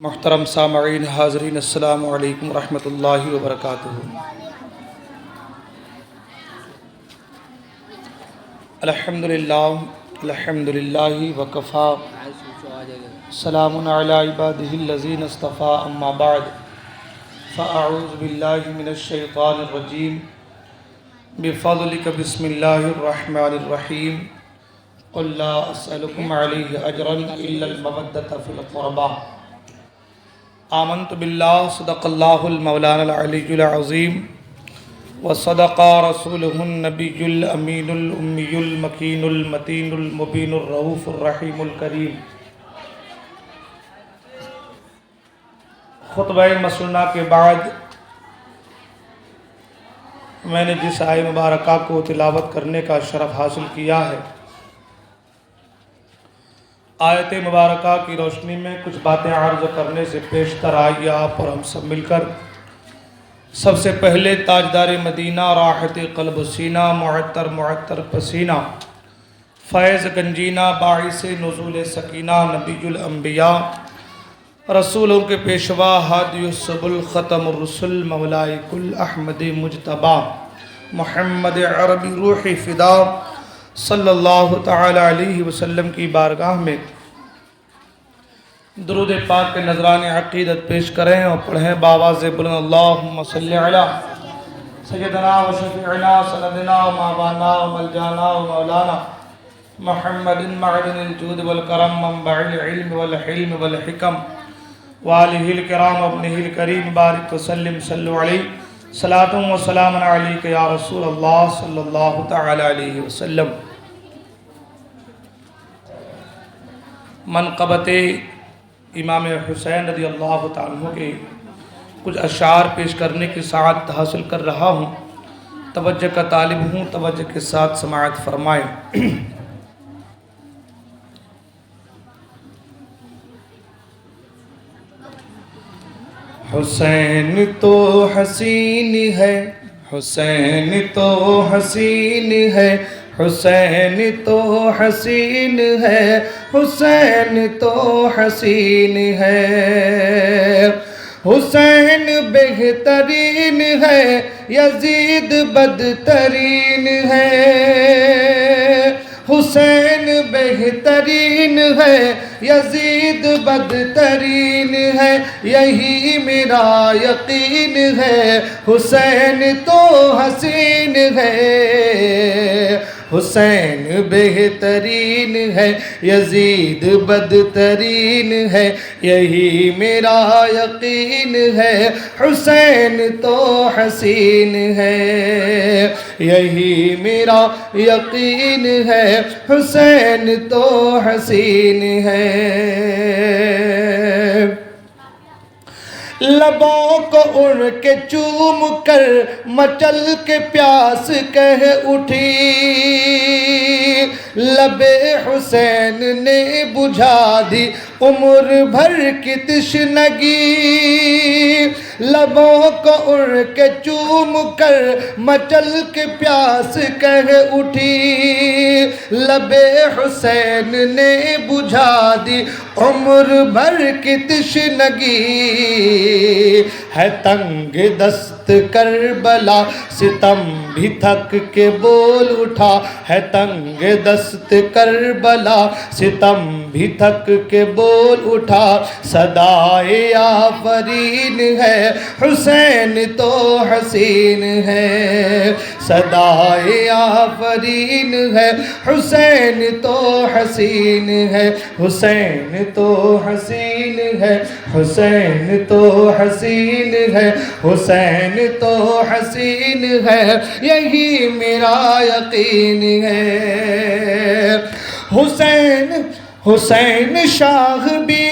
محترم سامعین حاضرین، السلام علیکم ورحمۃ اللہ وبرکاتہ۔ الحمدللہ وکفا، سلام علی عبادہ الذین اصطفیٰ، اما بعد فاعوذ باللہ من الشیطان الرجیم، بفضلک بسم اللہ الرحمن الرحیم، قل لا اسألکم علیہ اجرا الا المودۃ فی القربى، آمنت باللہ صدق اللہ المولانا العلی العظیم وصدق رسولہ النبی الامین الامی المکین المتین المبین الرؤوف الرحیم الکریم۔ خطبہ مسنونہ کے بعد میں نے جس آیہ مبارکہ کو تلاوت کرنے کا شرف حاصل کیا ہے، آیت مبارکہ کی روشنی میں کچھ باتیں عرض کرنے سے پیشتر آئیے آپ اور ہم سب مل کر سب سے پہلے تاجدار مدینہ، راحت قلب و سینہ، معطر پسینہ، فیض گنجینہ، باعث نزول سکینہ، نبی الانبیاء، رسولوں کے پیشوا، ہادی السبل، ختم الرسل، مولائے کل احمد مجتبی، محمد عربی روح فدا صلی اللہ تعالی علیہ وسلم کی بارگاہ میں درود پاک کے نذران عقیدت پیش کریں اور پڑھیں بآواز بلند، اللہم صلی علی سیدنا و شفیعنا سندنا و مابانا و ملجانا و مولانا محمد معدن الجود والکرم، منبع العلم والحلم والحکم، وآلہ الکرام وابنہ الکریم، بارک وسلم صلو علیہ، صلاۃ و سلام علیک یا رسول اللہ صلی اللہ تعالی علیہ وسلم۔ منقبت امام حسین رضی اللہ تعالیٰ عنہ کے کچھ اشعار پیش کرنے کی سعادت حاصل کر رہا ہوں، توجہ کا طالب ہوں، توجہ کے ساتھ سماعت فرمائیں۔ حسین تو حسین ہے، حسین تو حسین ہے، حسین تو حسین ہے، حسین تو حسین ہے، حسین بہترین ہے، یزید بدترین ہے، حسین بہترین ہے، یزید بدترین ہے، یہی میرا یقین ہے، حسین تو حسین ہے، حسین بہترین ہے، یزید بدترین ہے، یہی میرا یقین ہے، حسین تو حسین ہے، یہی میرا یقین ہے، حسین تو حسین ہے۔ لبوں کو ان کے چوم کر مچل کے پیاس کہہ اٹھی، لب حسین نے بجھا دی عمر بھر کی تشنگی، لبوں کو ان کے چوم کر مچل کے پیاس کہہ اٹھی، لب حسین نے بجھا دی عمر بھر کی تشنگی، ہے تنگ دست کربلا ستم بھی تھک کے بول اٹھا، ہے تنگ دست کربلا ستم بھی تھک کے بول اٹھا، صدائے آفرین ہے، حسین تو حسین ہے، صدائے آفرین ہے، حسین تو حسین ہے، حسین تو حسین ہے، حسین تو حسین ہے، حسین تو حسین ہے، یہی میرا یقین ہے۔ حسین شاہ بھی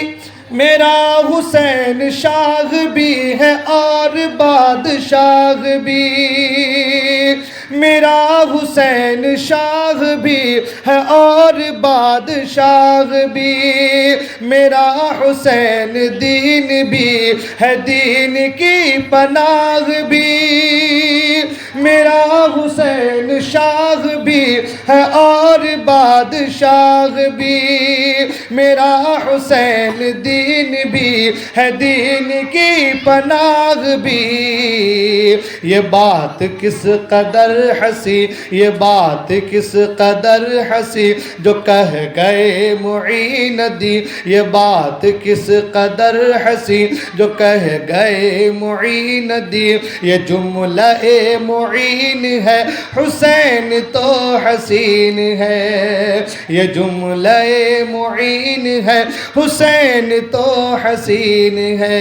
میرا، حسین شاہ بھی ہے اور بادشاہ بھی، میرا حسین شاہ بھی ہے اور بادشاہ بھی، میرا حسین دین بھی ہے، دین کی پناہ بھی، میرا حسین شاہ بھی ہے اور بادشاہ بھی، میرا حسین دین بھی ہے دین کی پناہ بھی، یہ بات کس قدر ہنسی، یہ بات کس قدر ہنسی جو کہہ گئے معین الدین، یہ بات کس قدر ہنسی جو کہہ گئے معین الدین، یہ جملہ معین ہے حسین تو حسین ہے، یہ جملہ معین ہے حسین تو حسین ہے،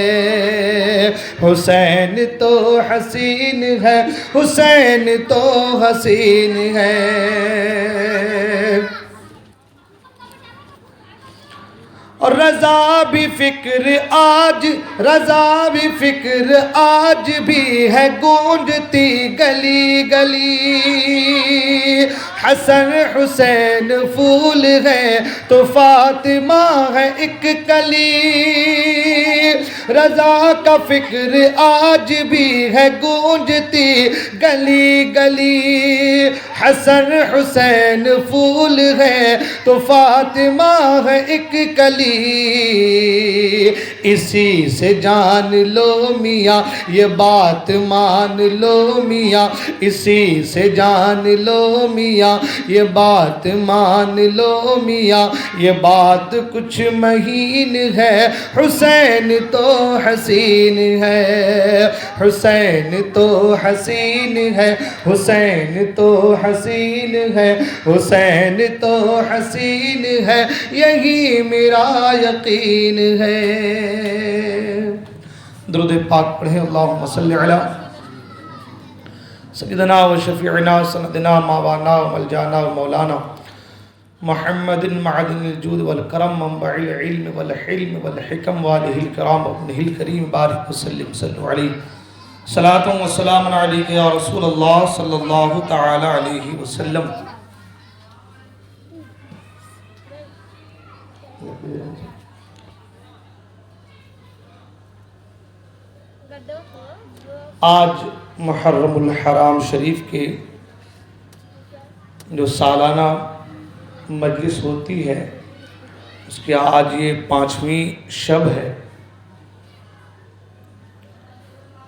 حسین تو حسین ہے، حسین تو حسین ہے۔ اور رضا بھی فکر آج، رضا بھی فکر آج بھی ہے گونجتی گلی گلی، حسن حسین پھول ہے تو فاطمہ ہے ایک کلی، رضا کا فکر آج بھی ہے گونجتی گلی گلی، حسن حسین پھول ہے تو فاطمہ ہے ایک کلی، اسی سے جان لو میاں یہ بات مان لو میاں، اسی سے جان لو میاں یہ بات مان لو میاں، یہ بات کچھ مہین ہے حسین تو حسین ہے، حسین تو حسین ہے، حسین تو حسین ہے، حسین تو حسین ہے، یہی میرا یقین ہے۔ درود پاک پڑھیں، اللہم صلی علی سیدنا و شفیعنا سندنا ماوانا و ملجانا و مولانا محمد معدن الجود والکرم منبع العلم والحلم والحکم والہ الکرام ابنہ الکریم بارک وسلم صلو علیہ صلاة و سلام علیکہ یا رسول اللہ صلی اللہ تعالی علیہ وسلم۔ آج محرم الحرام شریف کے جو سالانہ مجلس ہوتی ہے اس کی آج یہ 5ویں شب ہے،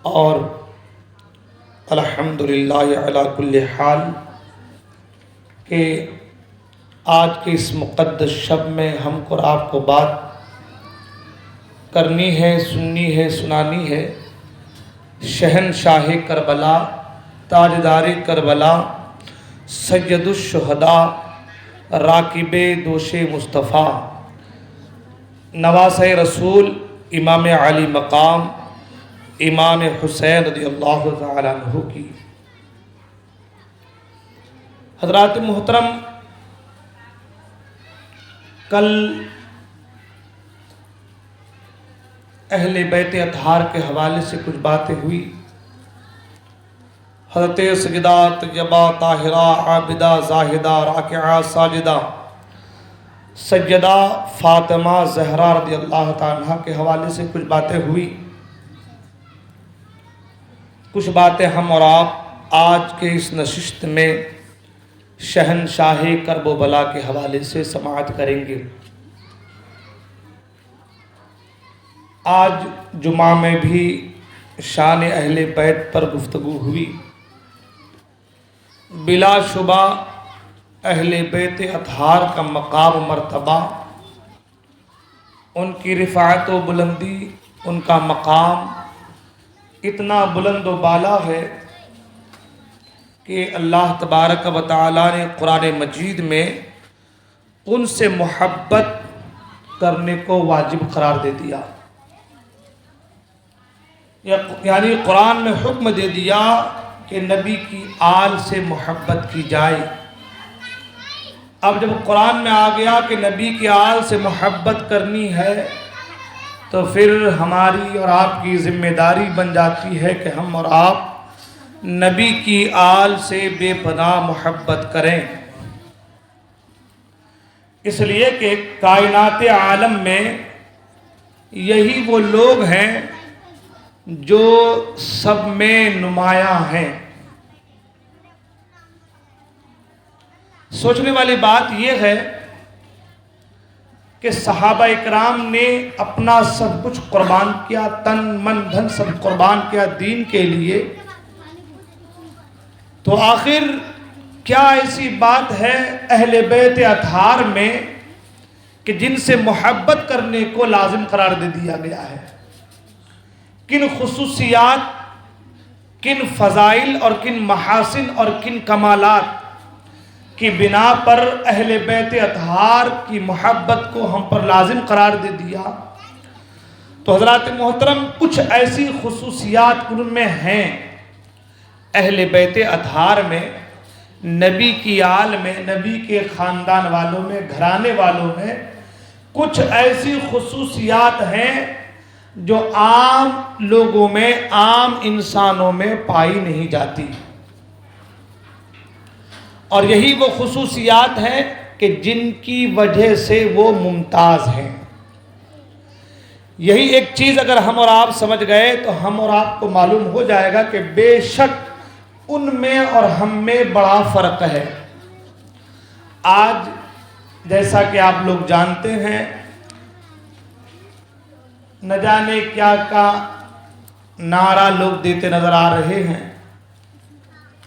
اور الحمدللہ علی کل حال کہ آج کے اس مقدس شب میں ہم کو اور آپ کو بات کرنی ہے، سننی ہے، سنانی ہے شہنشاہ کربلا، تاجدار کربلا، سید الشہداء، راکب دوش مصطفیٰ، نواسہ رسول، امام علی مقام، امام حسین رضی اللہ تعالیٰ عنہ کی۔ حضرات محترم، کل اہل بیت اطہار کے حوالے سے کچھ باتیں ہوئی۔ حضرت سیدہ طیبہ طاہرہ عابدہ زاہدہ راکعہ ساجدہ سیدہ فاطمہ زہرا رضی اللہ تعالیٰ عنہ کے حوالے سے کچھ باتیں ہوئی۔ کچھ باتیں ہم اور آپ آج کے اس نشست میں شہنشاہ کرب و بلا کے حوالے سے سماعت کریں گے۔ آج جمعہ میں بھی شان اہل بیت پر گفتگو ہوئی۔ بلا شبہ اہل بیت اطہار کا مقام و مرتبہ، ان کی رفعت و بلندی، ان کا مقام اتنا بلند و بالا ہے کہ اللہ تبارک و تعالیٰ نے قرآن مجید میں ان سے محبت کرنے کو واجب قرار دے دیا، یعنی قرآن میں حکم دے دیا کہ نبی کی آل سے محبت کی جائے۔ اب جب قرآن میں آ گیا کہ نبی کی آل سے محبت کرنی ہے تو پھر ہماری اور آپ کی ذمہ داری بن جاتی ہے کہ ہم اور آپ نبی کی آل سے بے پناہ محبت کریں، اس لیے کہ کائنات عالم میں یہی وہ لوگ ہیں جو سب میں نمایاں ہیں۔ سوچنے والی بات یہ ہے کہ صحابہ اکرام نے اپنا سب کچھ قربان کیا، تن من دھن سب قربان کیا دین کے لیے، تو آخر کیا ایسی بات ہے اہل بیت اطہار میں کہ جن سے محبت کرنے کو لازم قرار دے دیا گیا ہے؟ کن خصوصیات، کن فضائل اور کن محاسن اور کن کمالات کی بنا پر اہل بیت اطہار کی محبت کو ہم پر لازم قرار دے دیا؟ تو حضرات محترم، کچھ ایسی خصوصیات ان میں ہیں اہل بیت اطہار میں، نبی کی آل میں، نبی کے خاندان والوں میں، گھرانے والوں میں کچھ ایسی خصوصیات ہیں جو عام لوگوں میں، عام انسانوں میں پائی نہیں جاتی، اور یہی وہ خصوصیات ہیں کہ جن کی وجہ سے وہ ممتاز ہیں۔ یہی ایک چیز اگر ہم اور آپ سمجھ گئے تو ہم اور آپ کو معلوم ہو جائے گا کہ بے شک ان میں اور ہم میں بڑا فرق ہے۔ آج جیسا کہ آپ لوگ جانتے ہیں، نہ جانے کیا کا نعرہ لوگ دیتے نظر آ رہے ہیں،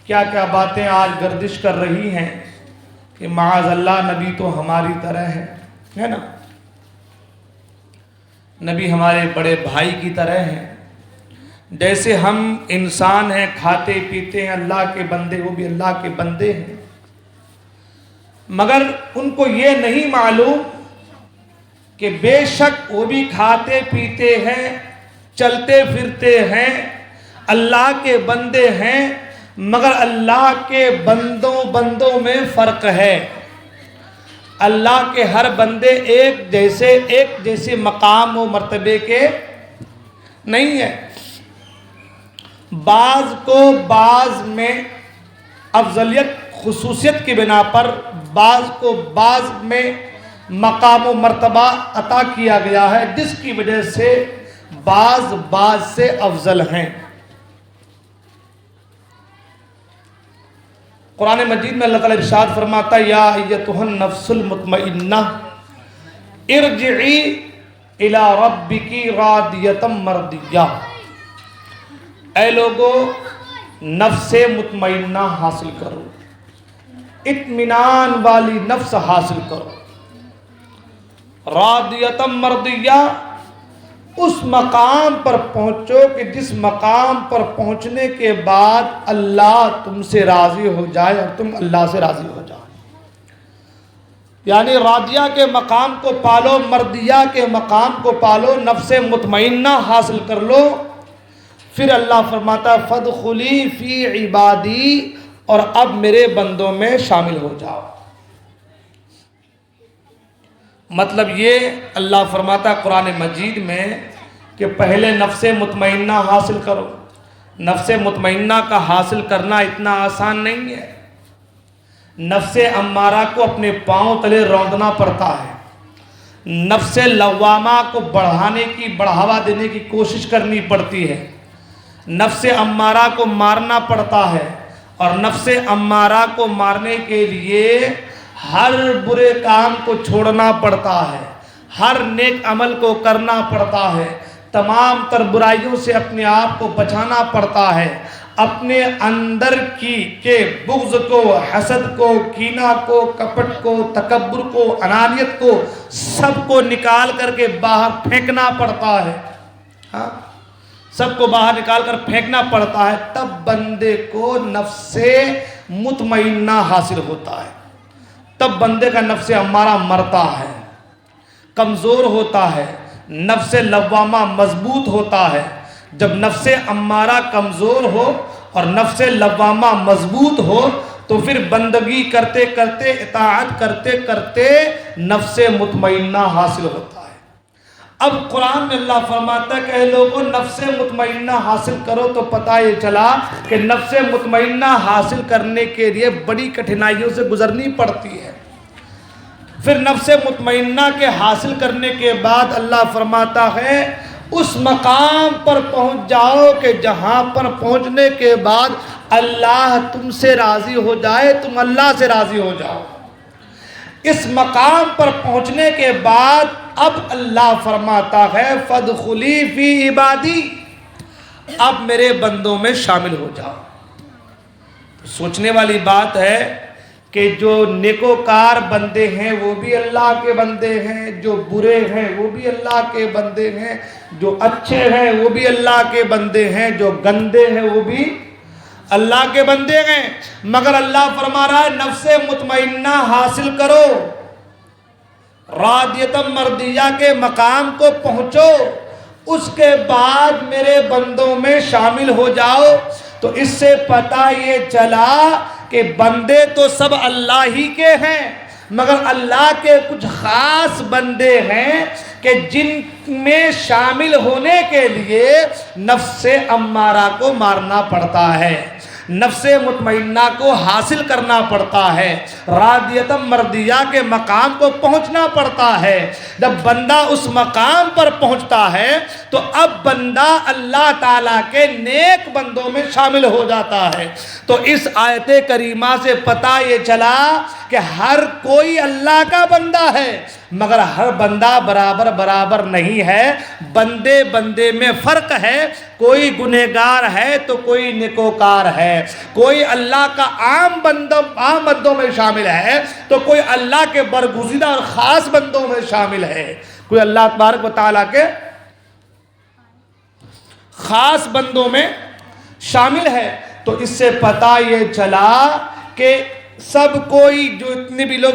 کیا کیا باتیں آج گردش کر رہی ہیں کہ معاذ اللہ نبی تو ہماری طرح ہے نا، نبی ہمارے بڑے بھائی کی طرح ہیں، جیسے ہم انسان ہیں، کھاتے پیتے ہیں، اللہ کے بندے، وہ بھی اللہ کے بندے ہیں، مگر ان کو یہ نہیں معلوم کہ بے شک وہ بھی کھاتے پیتے ہیں، چلتے پھرتے ہیں، اللہ کے بندے ہیں، مگر اللہ کے بندوں میں فرق ہے۔ اللہ کے ہر بندے ایک جیسے مقام و مرتبے کے نہیں ہے۔ بعض کو بعض میں افضلیت خصوصیت کی بنا پر، بعض کو بعض میں مقام و مرتبہ عطا کیا گیا ہے، جس کی وجہ سے بعض سے افضل ہیں۔ قرآن مجید میں اللہ تعالیٰ ارشاد فرماتا ہے، یا ایتھا النفس المطمئنہ ارجعی الی ربکی راضیۃ مرضیہ، اے لوگو نفس مطمئنہ حاصل کرو، اطمینان والی نفس حاصل کرو، راضیۃ مرضیہ، اس مقام پر پہنچو کہ جس مقام پر پہنچنے کے بعد اللہ تم سے راضی ہو جائے اور تم اللہ سے راضی ہو جاؤ۔ یعنی راضیہ کے مقام کو پالو، مرضیہ کے مقام کو پالو، نفس مطمئنہ حاصل کر لو، پھر اللہ فرماتا ہے فادخلی فی عبادی، اور اب میرے بندوں میں شامل ہو جاؤ۔ مطلب یہ اللہ فرماتا ہے قرآن مجید میں کہ پہلے نفس مطمئنہ حاصل کرو۔ نفس مطمئنہ کا حاصل کرنا اتنا آسان نہیں ہے۔ نفس امارہ کو اپنے پاؤں تلے روندنا پڑتا ہے، نفس لوامہ کو بڑھاوا دینے کی کوشش کرنی پڑتی ہے، نفس امارہ کو مارنا پڑتا ہے، اور نفس امارہ کو مارنے کے لیے ہر برے کام کو چھوڑنا پڑتا ہے، ہر نیک عمل کو کرنا پڑتا ہے، تمام تر برائیوں سے اپنے آپ کو بچانا پڑتا ہے، اپنے اندر کے بغض کو، حسد کو، کینہ کو، کپٹ کو، تکبر کو، انانیت کو، سب کو نکال کر کے باہر پھینکنا پڑتا ہے۔ ہاں، سب کو باہر نکال کر پھینکنا پڑتا ہے، تب بندے کو نفس مطمئنہ حاصل ہوتا ہے، تب بندے کا نفس امارہ مرتا ہے، کمزور ہوتا ہے، نفس لوامہ مضبوط ہوتا ہے۔ جب نفس امارہ کمزور ہو اور نفس لوامہ مضبوط ہو تو پھر بندگی کرتے کرتے، اطاعت کرتے کرتے نفس مطمئنہ حاصل ہوتا ہے۔ اب قرآن میں اللہ فرماتا ہے کہ اے لوگوں نفس مطمئنہ حاصل کرو، تو پتہ یہ چلا کہ نفس مطمئنہ حاصل کرنے کے لیے بڑی کٹھنائیوں سے گزرنی پڑتی ہے۔ پھر نفس مطمئنہ کے حاصل کرنے کے بعد اللہ فرماتا ہے اس مقام پر پہنچ جاؤ کہ جہاں پر پہنچنے کے بعد اللہ تم سے راضی ہو جائے، تم اللہ سے راضی ہو جاؤ۔ اس مقام پر پہنچنے کے بعد اب اللہ فرماتا ہے فادخلی فی عبادی، اب میرے بندوں میں شامل ہو جاؤ۔ سوچنے والی بات ہے کہ جو نیکوکار بندے ہیں وہ بھی اللہ کے بندے ہیں، جو برے ہیں وہ بھی اللہ کے بندے ہیں، جو اچھے ہیں وہ بھی اللہ کے بندے ہیں، جو گندے ہیں وہ بھی اللہ کے بندے ہیں، مگر اللہ فرما رہا ہے نفس مطمئنہ حاصل کرو، راضیۃ مرضیہ کے مقام کو پہنچو، اس کے بعد میرے بندوں میں شامل ہو جاؤ۔ تو اس سے پتہ یہ چلا کہ بندے تو سب اللہ ہی کے ہیں، مگر اللہ کے کچھ خاص بندے ہیں کہ جن میں شامل ہونے کے لیے نفس امارہ کو مارنا پڑتا ہے، نفس مطمئنہ کو حاصل کرنا پڑتا ہے، راضیۃ مرضیہ کے مقام کو پہنچنا پڑتا ہے۔ جب بندہ اس مقام پر پہنچتا ہے تو اب بندہ اللہ تعالیٰ کے نیک بندوں میں شامل ہو جاتا ہے۔ تو اس آیت کریمہ سے پتہ یہ چلا کہ ہر کوئی اللہ کا بندہ ہے، مگر ہر بندہ برابر نہیں ہے، بندے بندے میں فرق ہے، کوئی گنہگار ہے تو کوئی نیکوکار ہے، کوئی اللہ کا عام بندوں میں شامل ہے تو کوئی اللہ کے برگزیدہ اور خاص بندوں میں شامل ہے، کوئی اللہ تبارک و تعالیٰ کے خاص بندوں میں شامل ہے۔ تو اس سے پتہ یہ چلا کہ سب کوئی جتنے بھی لوگ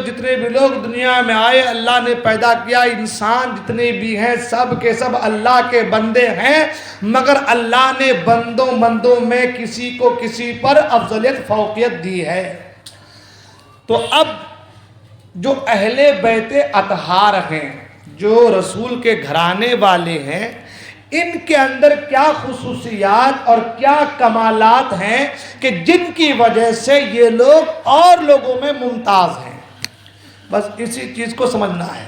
دنیا میں آئے، اللہ نے پیدا کیا، انسان جتنے بھی ہیں سب کے سب اللہ کے بندے ہیں، مگر اللہ نے بندوں میں کسی کو کسی پر افضلیت فوقیت دی ہے۔ تو اب جو اہل بیت اطہار ہیں، جو رسول کے گھرانے والے ہیں، ان کے اندر کیا خصوصیات اور کیا کمالات ہیں کہ جن کی وجہ سے یہ لوگ اور لوگوں میں ممتاز ہیں، بس اسی چیز کو سمجھنا ہے۔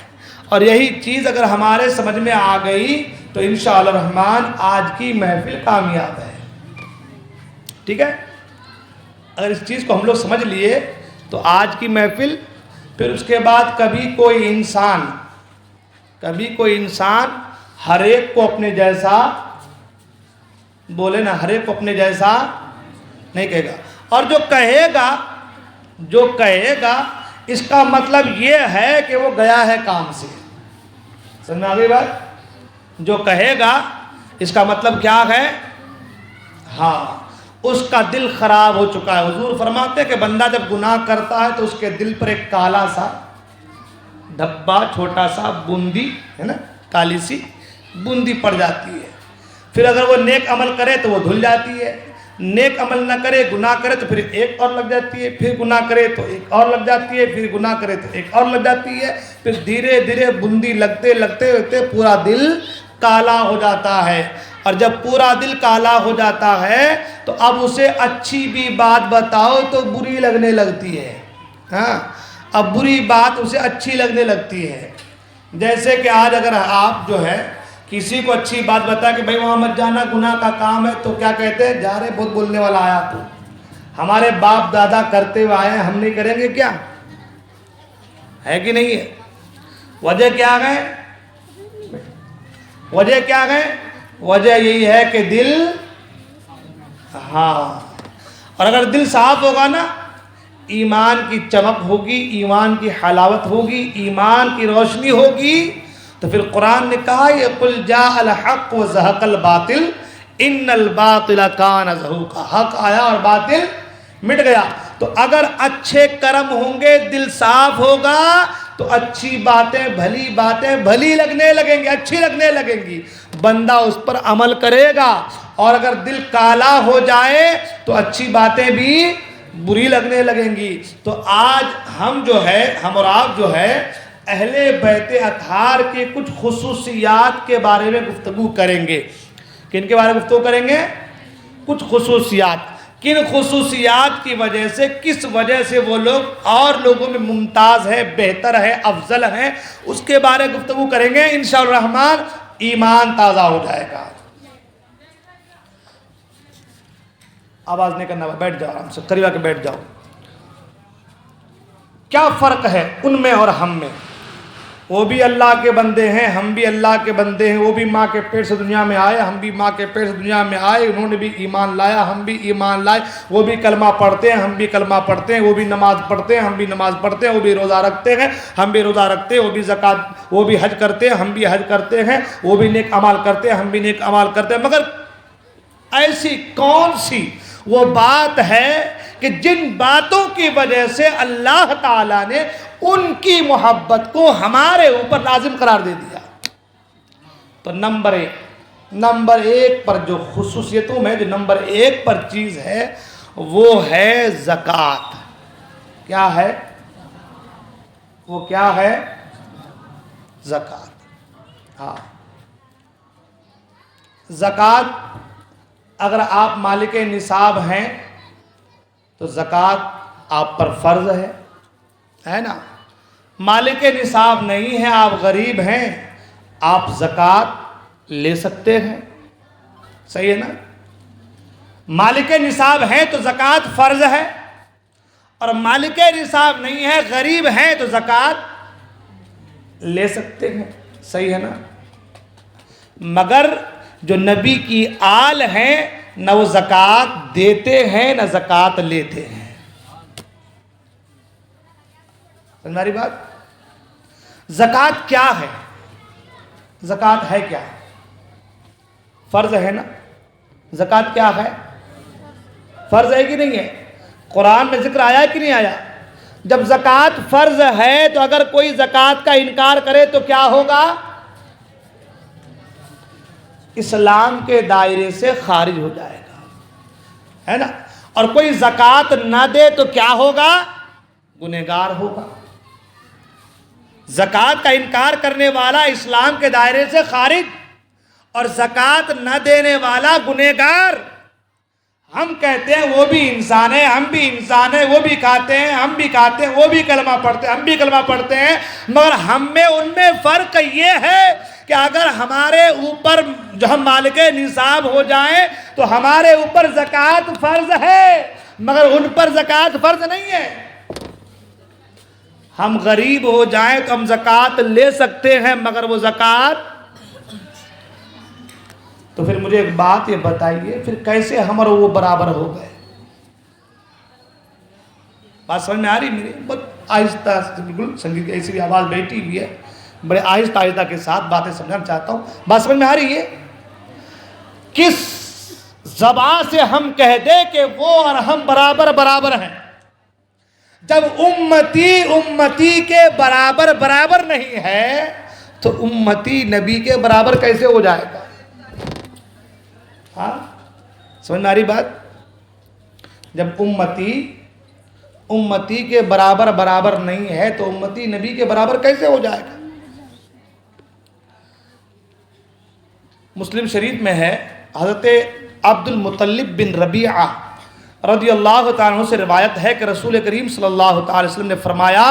اور یہی چیز اگر ہمارے سمجھ میں آ گئی تو انشاءاللہ الرحمن آج کی محفل کامیاب ہے، ٹھیک ہے؟ اگر اس چیز کو ہم لوگ سمجھ لیے تو آج کی محفل، پھر اس کے بعد کبھی کوئی انسان ہر ایک کو اپنے جیسا بولے نا، ہر ایک کو اپنے جیسا نہیں کہے گا، اور جو کہے گا اس کا مطلب یہ ہے کہ وہ گیا ہے کام سے۔ سمجھ میں آ گئی بات؟ جو کہے گا اس کا مطلب کیا ہے؟ ہاں، اس کا دل خراب ہو چکا ہے۔ حضور فرماتے ہیں کہ بندہ جب گناہ کرتا ہے تو اس کے دل پر ایک کالا سا دھبا، چھوٹا سا بوندی ہے نا، کالی سی بوندی پڑ جاتی ہے۔ پھر اگر وہ نیک عمل کرے تو وہ دھل جاتی ہے، نیک عمل نہ کرے، گناہ کرے تو پھر ایک اور لگ جاتی ہے، پھر گناہ کرے تو ایک اور لگ جاتی ہے، پھر گناہ کرے تو ایک اور لگ جاتی ہے، پھر دھیرے دھیرے بوندی لگتے پورا دل کالا ہو جاتا ہے۔ اور جب پورا دل کالا ہو جاتا ہے تو اب اسے اچھی بھی بات بتاؤ تو بری لگنے لگتی ہے، ہاں، اب بری بات اسے اچھی لگنے لگتی ہے۔ جیسے کہ آج اگر آپ جو ہے کسی کو اچھی بات بتا کہ بھائی وہاں مت جانا، گناہ کا کام ہے، تو کیا کہتے ہیں؟ جا رہے بہت بولنے والا آیا تو، ہمارے باپ دادا کرتے ہوئے آئے ہیں، ہم نہیں کریں گے کیا؟ ہے کہ نہیں ہے؟ وجہ کیا ہے؟ وجہ یہی ہے کہ دل، ہاں، اور اگر دل صاف ہوگا نا، ایمان کی چمک ہوگی، ایمان کی حلاوت ہوگی، ایمان کی روشنی ہوگی، تو پھر قرآن نے کہا یہ قل جاء الحق وزہق الباطل ان الباطل کان زہوقا، حق آیا اور باطل مٹ گیا۔ تو اگر اچھے کرم ہوں گے، دل صاف ہوگا تو اچھی باتیں بھلی لگنے لگیں گی، اچھی لگنے لگیں گی، بندہ اس پر عمل کرے گا۔ اور اگر دل کالا ہو جائے تو اچھی باتیں بھی بری لگنے لگیں گی۔ تو آج ہم اور آپ جو ہے اہل بیت اطہار کے کچھ خصوصیات کے بارے میں گفتگو کریں گے۔ کن کے بارے میں گفتگو کریں گے؟ کچھ خصوصیات، کن خصوصیات کی وجہ سے، کس وجہ سے وہ لوگ اور لوگوں میں ممتاز ہے، بہتر ہے، افضل ہے، اس کے بارے میں گفتگو کریں گے۔ انشاءاللہ الرحمن ایمان تازہ ہو جائے گا۔ آواز نہیں کرنا، بیٹھ جاؤ، آرام سے قریب آ کے بیٹھ جاؤ۔ کیا فرق ہے ان میں اور ہم میں؟ وہ بھی اللہ کے بندے ہیں، ہم بھی اللہ کے بندے ہیں، وہ بھی ماں کے پیٹ سے دنیا میں آئے، ہم بھی ماں کے پیٹ سے دنیا میں آئے، انہوں نے بھی ایمان لایا، ہم بھی ایمان لائے، وہ بھی کلمہ پڑھتے ہیں، ہم بھی کلمہ پڑھتے ہیں، وہ بھی نماز پڑھتے ہیں، ہم بھی نماز پڑھتے ہیں، وہ بھی روزہ رکھتے ہیں، ہم بھی روزہ رکھتے ہیں، وہ بھی زکوٰۃ، وہ بھی حج کرتے ہیں، ہم بھی حج کرتے ہیں، وہ بھی نیک اعمال کرتے ہیں، ہم بھی نیک اعمال کرتے ہیں، مگر ایسی کون سی وہ بات ہے کہ جن باتوں کی وجہ سے اللہ تعالیٰ نے ان کی محبت کو ہمارے اوپر لازم قرار دے دیا؟ تو نمبر ایک پر جو خصوصیتوں میں جو نمبر ایک پر چیز ہے وہ ہے زکوٰۃ۔ کیا ہے وہ؟ کیا ہے؟ زکوٰۃ۔ ہاں، زکوٰۃ اگر آپ مالک نصاب ہیں تو زکوٰۃ آپ پر فرض ہے نا؟ مالک نصاب نہیں ہے، آپ غریب ہیں، آپ زکوٰۃ لے سکتے ہیں، صحیح ہے نا؟ مالک نصاب ہے تو زکوٰۃ فرض ہے، اور مالک نصاب نہیں ہے، غریب ہیں تو زکوٰۃ لے سکتے ہیں، صحیح ہے نا؟ مگر جو نبی کی آل ہیں نہ وہ زکوٰۃ دیتے ہیں نہ زکوٰۃ لیتے ہیں۔ ہماری بات؟ زکوٰۃ کیا ہے؟ زکوٰۃ ہے کیا؟ فرض ہے نا؟ زکوٰۃ کیا ہے؟ فرض ہے کہ نہیں ہے؟ قرآن میں ذکر آیا کہ نہیں آیا؟ جب زکوٰۃ فرض ہے تو اگر کوئی زکوٰۃ کا انکار کرے تو کیا ہوگا؟ اسلام کے دائرے سے خارج ہو جائے گا، ہے نا؟ اور کوئی زکوٰۃ نہ دے تو کیا ہوگا؟ گنہگار ہوگا۔ زکوٰۃ کا انکار کرنے والا اسلام کے دائرے سے خارج، اور زکوٰۃ نہ دینے والا گنہگار۔ ہم کہتے ہیں وہ بھی انسان ہے، ہم بھی انسان ہیں، وہ بھی کھاتے ہیں، ہم بھی کھاتے ہیں، وہ بھی کلمہ پڑھتے ہیں، ہم بھی کلمہ پڑھتے ہیں، مگر ہم میں ان میں فرق یہ ہے کہ اگر ہمارے اوپر جو ہم مالک نصاب ہو جائیں تو ہمارے اوپر زکوٰۃ فرض ہے، مگر ان پر زکوٰۃ فرض نہیں ہے۔ ہم غریب ہو جائیں تو ہم زکوٰۃ لے سکتے ہیں، مگر وہ زکوٰۃ۔ تو پھر مجھے ایک بات یہ بتائیے، پھر کیسے ہم اور وہ برابر ہو گئے؟ بات سمجھ میں آ رہی میری؟ بہت آہستہ، بالکل سنگیت کی ایسی بھی آواز بیٹھی ہوئی ہے، بڑے آہستہ کے ساتھ باتیں سمجھانا چاہتا ہوں۔ بات سمجھ میں آ رہی ہے؟ کس زبان سے ہم کہہ دیں کہ وہ اور ہم برابر ہیں، جب امتی کے برابر نہیں ہے تو امتی نبی کے برابر کیسے ہو جائے گا؟ ہاں، سمجھ میں آ رہی بات؟ جب امتی کے برابر نہیں ہے تو امتی نبی کے برابر کیسے ہو جائے گا؟ مسلم شریف میں ہے، حضرت عبد المطلب بن ربیعہ رضی اللہ تعالیٰ عنہ سے روایت ہے کہ رسول کریم صلی اللہ تعالی علیہ وسلم نے فرمایا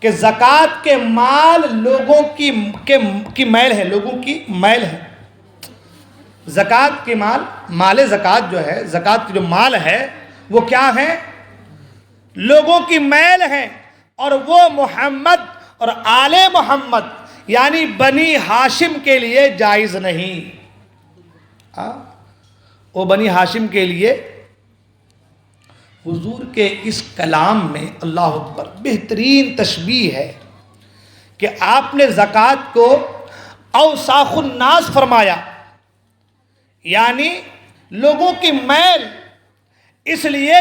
کہ زکوٰۃ کے مال لوگوں کی میل ہے، لوگوں کی میل ہے۔ زکوٰۃ کے مال زکوٰۃ جو ہے، زکوٰۃ کی جو مال ہے وہ کیا ہے؟ لوگوں کی میل ہے، اور وہ محمد اور آل محمد یعنی بنی ہاشم کے لیے جائز نہیں۔ وہ بنی ہاشم کے لیے حضور کے اس کلام میں اللہ اکبر بہترین تشبیہ ہے کہ آپ نے زکوٰۃ کو اوساخ الناس فرمایا، یعنی لوگوں کی میل، اس لیے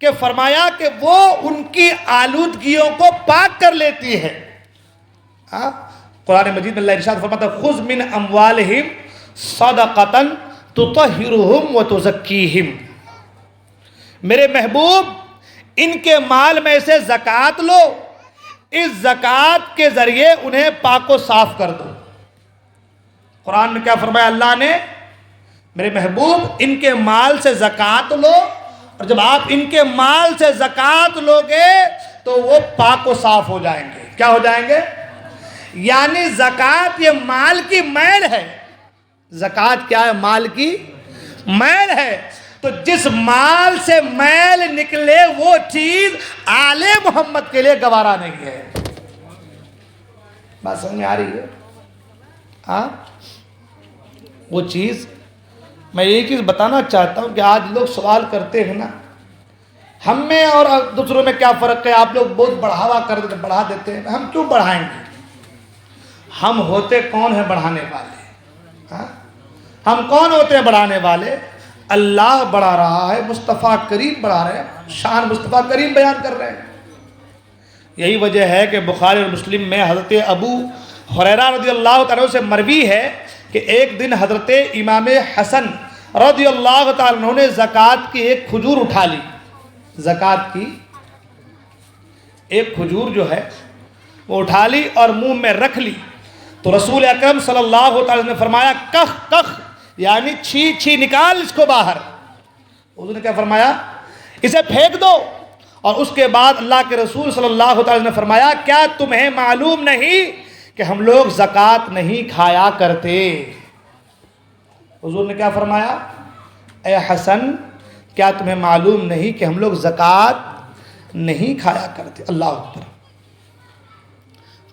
کہ فرمایا کہ وہ ان کی آلودگیوں کو پاک کر لیتی ہے۔ قرآن مجید میں اللہ ارشاد فرماتا ہے خذ من اموالہم صدقۃ تطہرہم وتزکیہم، میرے محبوب ان کے مال میں سے زکوٰۃ لو، اس زکوٰۃ کے ذریعے انہیں پاک و صاف کر دو۔ قرآن میں کیا فرمایا اللہ نے؟ میرے محبوب ان کے مال سے زکوٰۃ لو، اور جب آپ ان کے مال سے زکوٰۃ لوگے تو وہ پاک و صاف ہو جائیں گے۔ کیا ہو جائیں گے؟ یعنی زکوٰۃ یہ مال کی میل ہے۔ زکوٰۃ کیا ہے؟ مال کی میل ہے۔ تو تو جس مال سے میل نکلے وہ چیز آل محمد کے لیے گوارا نہیں ہے. بات سمجھ میں آ رہی ہے؟ ہاں، وہ چیز میں ایک چیز بتانا چاہتا ہوں کہ آج لوگ سوال کرتے ہیں نا ہم میں اور دوسروں میں کیا فرق ہے. آپ لوگ بہت بڑھا دیتے ہیں. ہم کیوں بڑھائیں گے؟ ہم ہوتے کون ہیں بڑھانے والے؟ ہاں، ہم کون ہوتے ہیں بڑھانے والے؟ اللہ بڑھا رہا ہے، مصطفیٰ کریم بڑھا رہے ہیں، شان مصطفیٰ کریم بیان کر رہے ہیں. یہی وجہ ہے کہ بخاری اور مسلم میں حضرت ابو ہریرہ رضی اللہ تعالیٰ سے مروی ہے کہ ایک دن حضرت امام حسن رضی اللہ تعالیٰ نے زکوٰۃ کی ایک کھجور اٹھا لی. زکوٰۃ کی ایک کھجور جو ہے وہ اٹھا لی اور منہ میں رکھ لی. تو رسول اکرم صلی اللہ علیہ وسلم نے فرمایا کخ کخ، یعنی چھی چھی، نکال اس کو باہر. حضور نے کیا فرمایا؟ اسے پھینک دو. اور اس کے بعد اللہ کے رسول صلی اللہ علیہ وسلم نے فرمایا کیا تمہیں معلوم نہیں کہ ہم لوگ زکوٰۃ نہیں کھایا کرتے؟ حضور نے کیا فرمایا؟ اے حسن، کیا تمہیں معلوم نہیں کہ ہم لوگ زکوٰۃ نہیں کھایا کرتے؟ اللہ اکبر.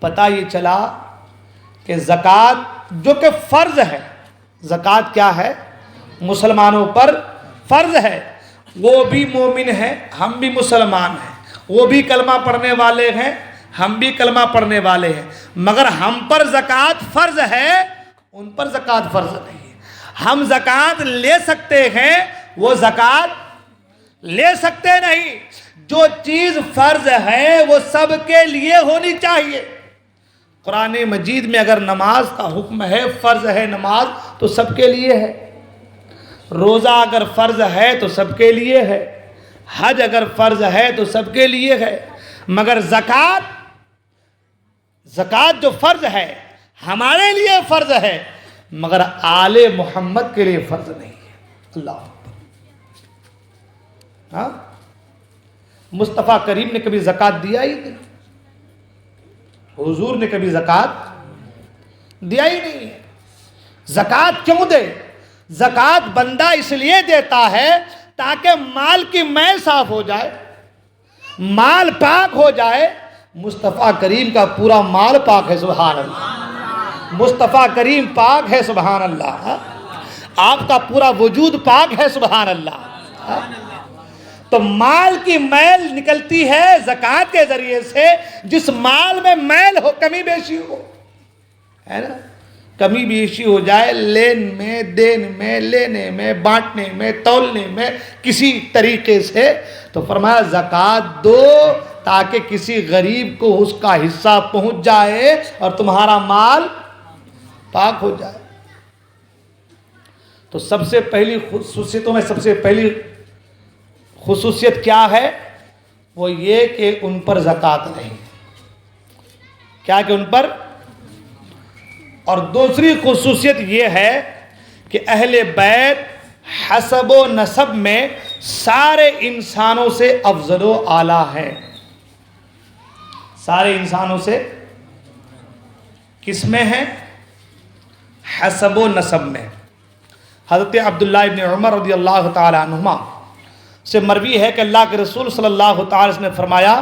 پتہ یہ چلا کہ زکوٰۃ جو کہ فرض ہے، زکوٰۃ کیا ہے؟ مسلمانوں پر فرض ہے. وہ بھی مومن ہیں، ہم بھی مسلمان ہیں. وہ بھی کلمہ پڑھنے والے ہیں، ہم بھی کلمہ پڑھنے والے ہیں. مگر ہم پر زکوٰۃ فرض ہے، ان پر زکوٰۃ فرض نہیں ہے. ہم زکوٰۃ لے سکتے ہیں، وہ زکوٰۃ لے سکتے نہیں. جو چیز فرض ہے وہ سب کے لیے ہونی چاہیے. قرآن مجید میں اگر نماز کا حکم ہے، فرض ہے نماز، تو سب کے لیے ہے. روزہ اگر فرض ہے تو سب کے لیے ہے. حج اگر فرض ہے تو سب کے لیے ہے. مگر زکوٰۃ جو فرض ہے ہمارے لیے فرض ہے، مگر آل محمد کے لیے فرض نہیں ہے. اللہ اکبر. ہاں، مصطفیٰ کریم نے کبھی زکوٰۃ دیا ہی نہیں. حضور نے کبھی زکوٰۃ دیا ہی نہیں ہے. زکوٰۃ کیوں دے؟ زکوٰۃ بندہ اس لیے دیتا ہے تاکہ مال کی میل صاف ہو جائے، مال پاک ہو جائے. مصطفیٰ کریم کا پورا مال پاک ہے، سبحان اللہ. مصطفیٰ کریم پاک ہے، سبحان اللہ. آپ کا پورا وجود پاک ہے، سبحان اللہ. تو مال کی میل نکلتی ہے زکوٰۃ کے ذریعے سے. جس مال میں میل ہو، کمی بیشی ہو، ہے نا، کمی بیشی ہو جائے، لین میں، دین میں، لینے میں، بانٹنے میں، تولنے میں، کسی طریقے سے، تو فرمایا زکوٰۃ دو تاکہ کسی غریب کو اس کا حصہ پہنچ جائے اور تمہارا مال پاک ہو جائے. تو سب سے پہلی خصوصیتوں میں سب سے پہلی خصوصیت کیا ہے؟ وہ یہ کہ ان پر زکوٰۃ نہیں. کیا کہ ان پر. اور دوسری خصوصیت یہ ہے کہ اہل بیت حسب و نسب میں سارے انسانوں سے افضل و اعلیٰ ہیں. سارے انسانوں سے کس میں ہیں؟ حسب و نسب میں. حضرت عبداللہ ابن عمر رضی اللہ تعالی عنہما سے مروی ہے کہ اللہ کے رسول صلی اللہ تعالی وسلم نے فرمایا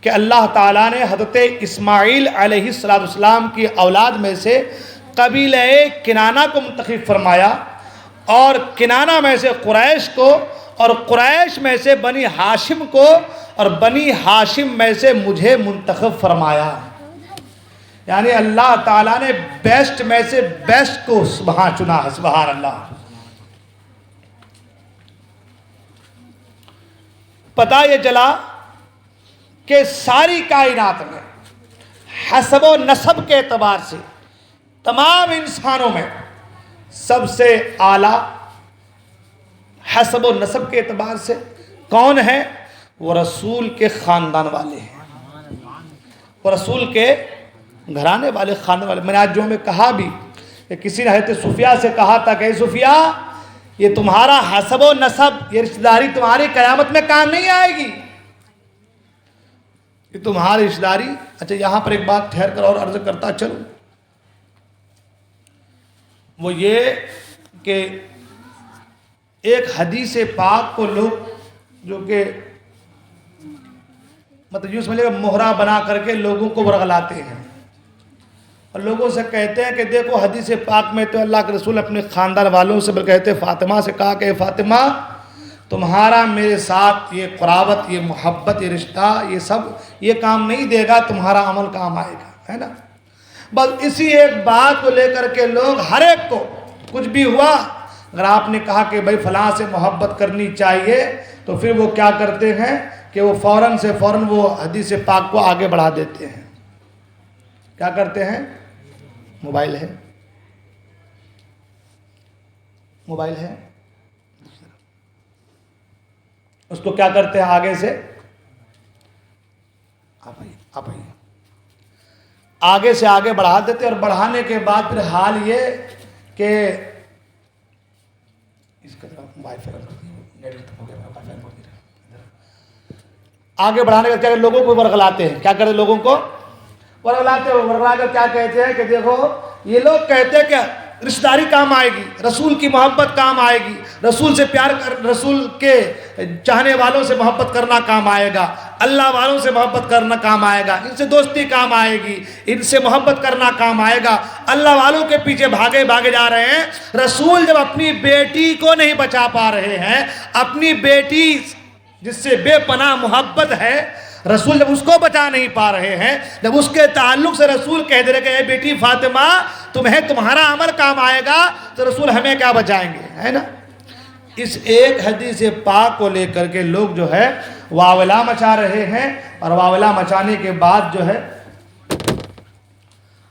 کہ اللہ تعالیٰ نے حضرت اسماعیل علیہ السلام کی اولاد میں سے قبیلہ کنانہ کو منتخب فرمایا، اور کنانہ میں سے قریش کو، اور قریش میں سے بنی ہاشم کو، اور بنی ہاشم میں سے مجھے منتخب فرمایا. یعنی اللہ تعالیٰ نے بیسٹ میں سے بیسٹ کو چنا ہے. سبحان اللہ. پتہ یہ چلا کہ ساری کائنات میں حسب و نسب کے اعتبار سے تمام انسانوں میں سب سے اعلیٰ حسب و نسب کے اعتبار سے کون ہے؟ وہ رسول کے خاندان والے ہیں، وہ رسول کے گھرانے والے، خاندان والے. میں نے آج جو میں کہا بھی کہ کسی نے حضرت صفیہ سے کہا تھا کہ اے صفیہ، یہ تمہارا حسب و نسب، یہ رشتہ داری تمہاری قیامت میں کام نہیں آئے گی، یہ تمہاری رشتہ داری. اچھا، یہاں پر ایک بات ٹھہر کر اور عرض کرتا چلوں، وہ یہ کہ ایک حدیث پاک کو لوگ جو کہ مطلب یوں سمجھے گا مہرا بنا کر کے لوگوں کو ورغلاتے ہیں اور لوگوں سے کہتے ہیں کہ دیکھو حدیث پاک میں تو اللہ کے رسول اپنے خاندان والوں سے بلکہ کہتے فاطمہ سے کہا کہ فاطمہ تمہارا میرے ساتھ یہ قرابت، یہ محبت، یہ رشتہ، یہ سب یہ کام نہیں دے گا، تمہارا عمل کام آئے گا، ہے نا؟ بس اسی ایک بات کو لے کر کے لوگ ہر ایک کو کچھ بھی ہوا، اگر آپ نے کہا کہ بھائی فلاں سے محبت کرنی چاہیے تو پھر وہ کیا کرتے ہیں کہ وہ فوراً سے فوراً وہ حدیث پاک کو آگے بڑھا دیتے ہیں۔ کیا کرتے ہیں؟ موبائل ہے، موبائل ہے، اس کو کیا کرتے ہیں آگے سے آپ آئیے آگے سے آگے بڑھا دیتے ہیں، اور بڑھانے کے بعد پھر حال یہ کہ اس کا وائی فائی آگے بڑھانے کا کیا کہ لوگوں کو ورغلاتے ہیں، کیا کرتے ہیں لوگوں کو ورغلاتے ہیں، ورغلا کر کیا کہتے ہیں کہ دیکھو یہ لوگ کہتے ہیں کہ رشتہ داری کام آئے گی، رسول کی محبت کام آئے گی، رسول سے پیار کر، رسول کے چاہنے والوں سے محبت کرنا کام آئے گا، اللہ والوں سے محبت کرنا کام آئے گا، ان سے دوستی کام آئے گی، ان سے محبت کرنا کام آئے گا۔ اللہ والوں کے پیچھے بھاگے جا رہے ہیں۔ رسول جب اپنی بیٹی کو نہیں بچا پا رہے ہیں، اپنی بیٹی جس سے بے پناہ محبت ہے، رسول جب اس کو بچا نہیں پا رہے ہیں، جب اس کے تعلق سے رسول کہہ دے رہے کہ اے بیٹی فاطمہ تمہیں تمہارا عمل کام آئے گا، تو رسول ہمیں کیا بچائیں گے، ہے نا؟ اس ایک حدیث پاک کو لے کر کے لوگ جو ہے واویلا مچا رہے ہیں، اور واویلا مچانے کے بعد جو ہے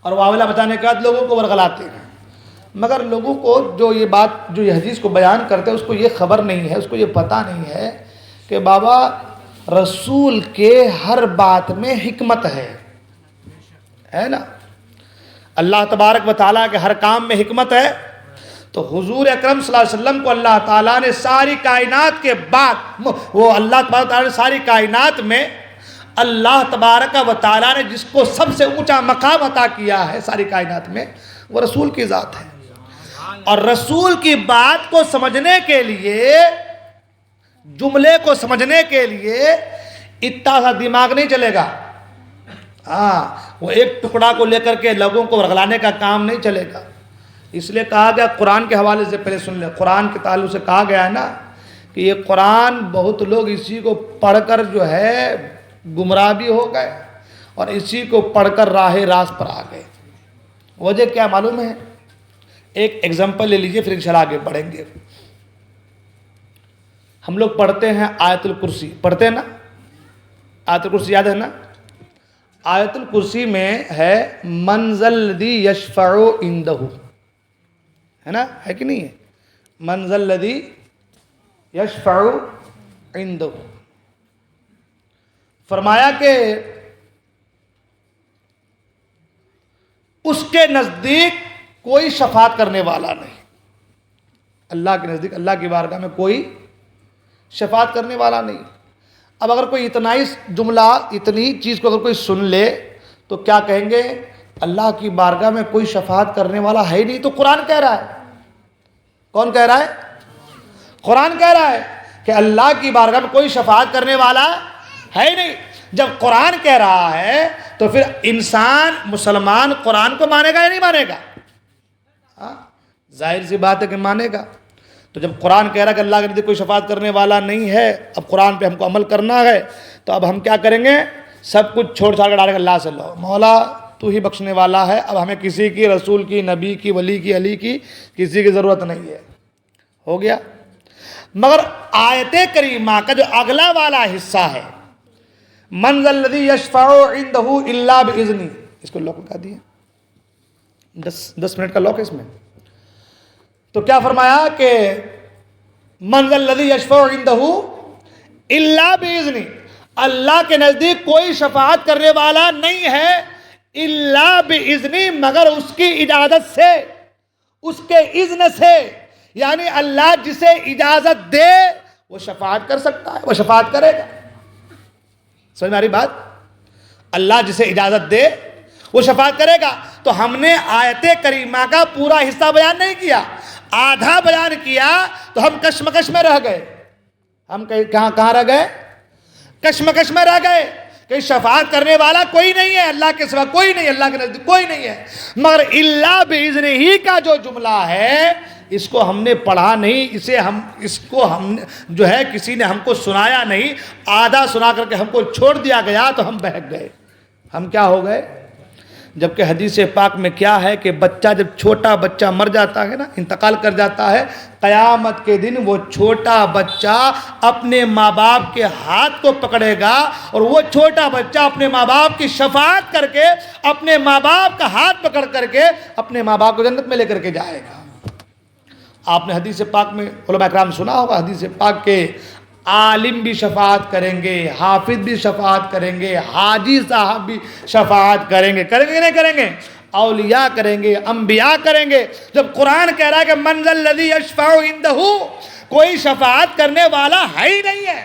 لوگوں کو ورغلاتے ہیں۔ مگر لوگوں کو جو یہ بات جو یہ حدیث کو بیان کرتے ہیں اس کو یہ خبر نہیں ہے، اس کو یہ پتہ نہیں ہے کہ بابا رسول کے ہر بات میں حکمت ہے نا؟ اللہ تبارک و تعالیٰ کے ہر کام میں حکمت ہے۔ تو حضور اکرم صلی اللہ علیہ وسلم کو اللہ تعالیٰ نے ساری کائنات کے بعد وہ اللہ تبارک و تعالیٰ نے ساری کائنات میں اللہ تبارک و تعالیٰ نے جس کو سب سے اونچا مقام عطا کیا ہے ساری کائنات میں، وہ رسول کی ذات ہے۔ اور رسول کی بات کو سمجھنے کے لیے، جملے کو سمجھنے کے لیے اتنا سا دماغ نہیں چلے گا۔ وہ ایک ٹکڑا کو لے کر کے لوگوں کو ورغلانے کا کام نہیں چلے گا۔ اس لیے کہا گیا، قرآن کے حوالے سے پہلے سن لیں، قرآن کے تعلق سے کہا گیا ہے نا کہ یہ قرآن بہت لوگ اسی کو پڑھ کر جو ہے گمراہ بھی ہو گئے اور اسی کو پڑھ کر راہ راست پر آ گئے۔ وجہ کیا معلوم ہے؟ ایک ایگزامپل لے لیجئے، پھر انشاءاللہ آگے بڑھیں گے۔ ہم لوگ پڑھتے ہیں آیت الکرسی، پڑھتے ہیں نا؟ آیت الکرسی یاد ہے نا؟ آیت الکرسی میں ہے من ذا الذی یشفع عندہ، ہے نا؟ ہے کہ نہیں ہے؟ من ذا الذی یشفع عندہ، فرمایا کہ اس کے نزدیک کوئی شفاعت کرنے والا نہیں۔ اللہ کے نزدیک، اللہ کی بارگاہ میں کوئی شفاعت کرنے والا نہیں۔ اب اگر کوئی اتنا ہی جملہ، اتنی چیز کو اگر کوئی سن لے تو کیا کہیں گے؟ اللہ کی بارگاہ میں کوئی شفاعت کرنے والا ہے ہی نہیں۔ تو قرآن کہہ رہا ہے، کون کہہ رہا ہے؟ قرآن کہہ رہا ہے کہ اللہ کی بارگاہ میں کوئی شفاعت کرنے والا ہے ہی نہیں۔ جب قرآن کہہ رہا ہے تو پھر انسان مسلمان قرآن کو مانے گا یا نہیں مانے گا؟ ظاہر سی بات ہے کہ مانے گا۔ تو جب قرآن کہہ رہا ہے کہ اللہ کے نزدیک کوئی شفاعت کرنے والا نہیں ہے، اب قرآن پہ ہم کو عمل کرنا ہے، تو اب ہم کیا کریں گے؟ سب کچھ چھوڑ چھاڑ کر ڈالیں گے اللہ سے، اللہ مولا تو ہی بخشنے والا ہے، اب ہمیں کسی کی، رسول کی، نبی کی، ولی کی، علی کی کسی کی ضرورت نہیں ہے۔ ہو گیا۔ مگر آیت کریمہ کا جو اگلا والا حصہ ہے، من ذا الذی یشفع عندہ الا باذنہ، اس کو لاک لگا دیے، 10 منٹ کا لاک ہے اس میں۔ تو کیا فرمایا کہ من ذا الذی یشفع عندہ الا باذنہ، اللہ کے نزدیک کوئی شفاعت کرنے والا نہیں ہے الا باذنہ، مگر اس کی اجازت سے، اس کے اذن سے، یعنی اللہ جسے اجازت دے وہ شفاعت کر سکتا ہے، وہ شفاعت کرے گا۔ سمجھ میں آ رہی بات؟ اللہ جسے اجازت دے وہ شفاعت کرے گا۔ تو ہم نے آیت کریمہ کا پورا حصہ بیان نہیں کیا، آدھا بیان کیا تو ہم کشمکش میں رہ گئے. ہم کہاں رہ گئے؟ کشمکش میں رہ گئے کہ شفاعت کرنے والا کوئی نہیں ہے، اللہ کے سوا کوئی نہیں، اللہ کے نزدیک کوئی نہیں ہے. مگر الا باذن ہی کا جو جملہ ہے اس کو ہم نے پڑھا نہیں، اس کو ہم جو ہے کسی نے ہم کو سنایا نہیں، آدھا سنا کر کے ہم کو چھوڑ دیا گیا تو ہم بہک گئے. ہم کیا ہو گئے؟ جبکہ حدیث پاک میں کیا ہے کہ بچہ جب چھوٹا بچہ مر جاتا ہے نا، انتقال کر جاتا ہے، قیامت کے دن وہ چھوٹا بچہ اپنے ماں باپ کے ہاتھ کو پکڑے گا اور وہ چھوٹا بچہ اپنے ماں باپ کی شفاعت کر کے اپنے ماں باپ کا ہاتھ پکڑ کر کے اپنے ماں باپ کو جنت میں لے کر کے جائے گا. آپ نے حدیث پاک میں علماء کرام سنا ہوگا، حدیث پاک کے عالم بھی شفاعت کریں گے، حافظ بھی شفاعت کریں گے، حاجی صاحب بھی شفاعت کریں گے. کریں گے کہ نہیں کریں گے؟ اولیاء کریں گے، انبیاء کریں گے. جب قرآن کہہ رہا ہے کہ من ذا الذی یشفع عندہ، کوئی شفاعت کرنے والا ہے ہی نہیں ہے.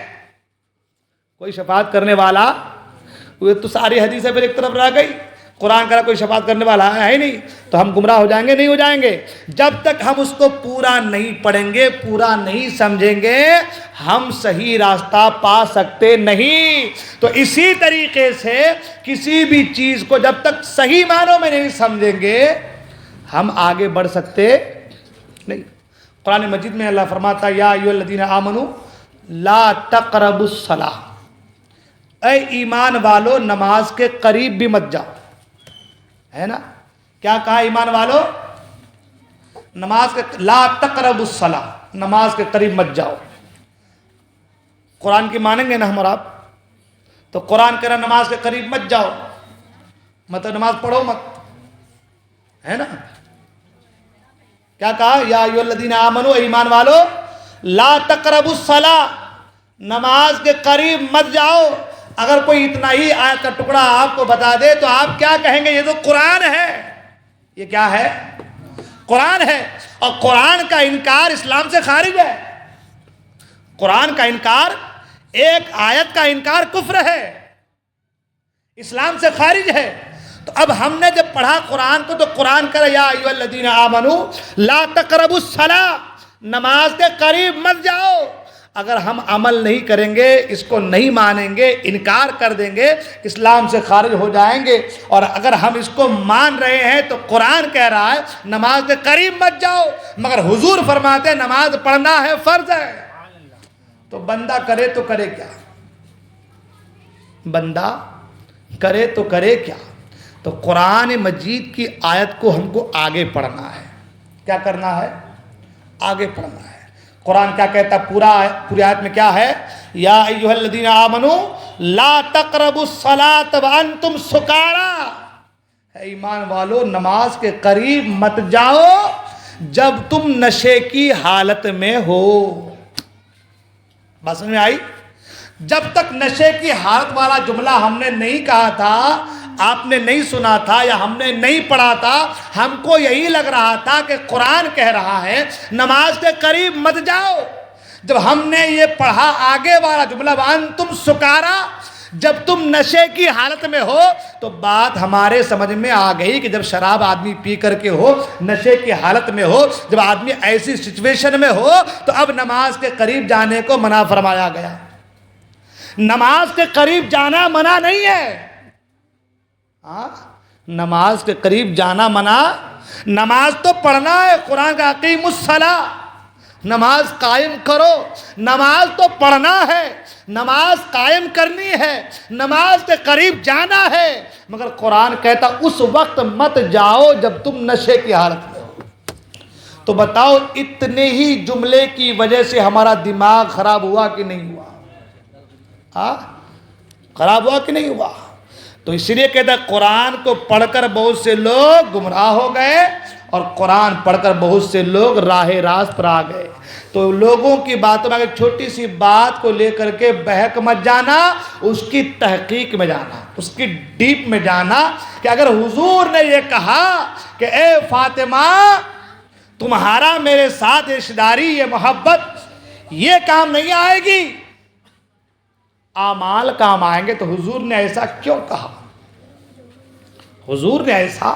کوئی شفاعت کرنے والا، وہ تو ساری حدیثیں پھر ایک طرف رہ گئی. قرآن کہہ رہا کوئی شفاعت کرنے والا ہے ہی نہیں، تو ہم گمراہ ہو جائیں گے؟ نہیں ہو جائیں گے. جب تک ہم اس کو پورا نہیں پڑھیں گے، پورا نہیں سمجھیں گے، ہم صحیح راستہ پا سکتے نہیں. تو اسی طریقے سے کسی بھی چیز کو جب تک صحیح معنوں میں نہیں سمجھیں گے ہم آگے بڑھ سکتے نہیں. قرآن مجید میں اللہ فرماتا ہے یا ایھا الذین آمنوا لا تقربوا الصلاۃ، اے ایمان والو نماز کے قریب بھی مت جاؤ. ہے نا؟ کیا کہا ایمان والو؟ نماز کے لا تقربوا الصلاۃ، نماز کے قریب مت جاؤ. قرآن کی مانیں گے نا ہم اور آپ، تو قرآن کہہ رہا نماز کے قریب مت جاؤ، مطلب نماز پڑھو مت. ہے نا؟ کیا کہا؟ یا ایھا الذین آمنوا، ایمان والو لا تقربوا الصلاۃ، نماز کے قریب مت جاؤ. اگر کوئی اتنا ہی آیت کا ٹکڑا آپ کو بتا دے تو آپ کیا کہیں گے؟ یہ تو قرآن ہے. یہ کیا ہے؟ قرآن ہے. اور قرآن کا انکار اسلام سے خارج ہے. قرآن کا انکار، ایک آیت کا انکار کفر ہے، اسلام سے خارج ہے. تو اب ہم نے جب پڑھا قرآن کو تو قرآن کہہ رہا یا ایھا الذین آمنوا لا تقربوا الصلاۃ، نماز کے قریب مت جاؤ. اگر ہم عمل نہیں کریں گے، اس کو نہیں مانیں گے، انکار کر دیں گے، اسلام سے خارج ہو جائیں گے. اور اگر ہم اس کو مان رہے ہیں تو قرآن کہہ رہا ہے نماز کے قریب مت جاؤ، مگر حضور فرماتے ہیں نماز پڑھنا ہے، فرض ہے. تو بندہ کرے تو کرے کیا؟ بندہ کرے تو کرے کیا؟ تو قرآن مجید کی آیت کو ہم کو آگے پڑھنا ہے. کیا کرنا ہے؟ آگے پڑھنا ہے. قرآن کیا کہتا ہے؟ پوری آیت میں کیا ہے؟ یا ایھا الذین آمنوا لا تقربوا الصلاۃ وانتم سکارا، اے ایمان والو نماز کے قریب مت جاؤ جب تم نشے کی حالت میں ہو. بات سمجھ میں آئی؟ جب تک نشے کی حالت والا جملہ ہم نے نہیں کہا تھا، آپ نے نہیں سنا تھا یا ہم نے نہیں پڑھا تھا، ہم کو یہی لگ رہا تھا کہ قرآن کہہ رہا ہے نماز کے قریب مت جاؤ. جب ہم نے یہ پڑھا آگے والا جملہ وانتم سکارا، جب تم نشے کی حالت میں ہو، تو بات ہمارے سمجھ میں آ گئی کہ جب شراب آدمی پی کر کے ہو، نشے کی حالت میں ہو، جب آدمی ایسی سچویشن میں ہو تو اب نماز کے قریب جانے کو منع فرمایا گیا. نماز کے قریب جانا منع نہیں ہے. نماز کے قریب جانا منع، نماز تو پڑھنا ہے. قرآن کا اقیموا الصلاۃ، نماز قائم کرو. نماز تو پڑھنا ہے، نماز قائم کرنی ہے، نماز کے قریب جانا ہے. مگر قرآن کہتا اس وقت مت جاؤ جب تم نشے کی حالت میں ہو. تو بتاؤ اتنے ہی جملے کی وجہ سے ہمارا دماغ خراب ہوا کہ نہیں ہوا؟ خراب ہوا کہ نہیں ہوا؟ تو اس لیے کہتا ہے قرآن کو پڑھ کر بہت سے لوگ گمراہ ہو گئے اور قرآن پڑھ کر بہت سے لوگ راہ راست پر آ گئے. تو لوگوں کی باتوں میں اگر چھوٹی سی بات کو لے کر کے بہک مت جانا، اس کی تحقیق میں جانا، اس کی ڈیپ میں جانا کہ اگر حضور نے یہ کہا کہ اے فاطمہ تمہارا میرے ساتھ رشتہ داری، یہ محبت، یہ کام نہیں آئے گی، اعمال کام آئیں گے. تو حضور نے ایسا کیوں کہا؟ حضور نے ایسا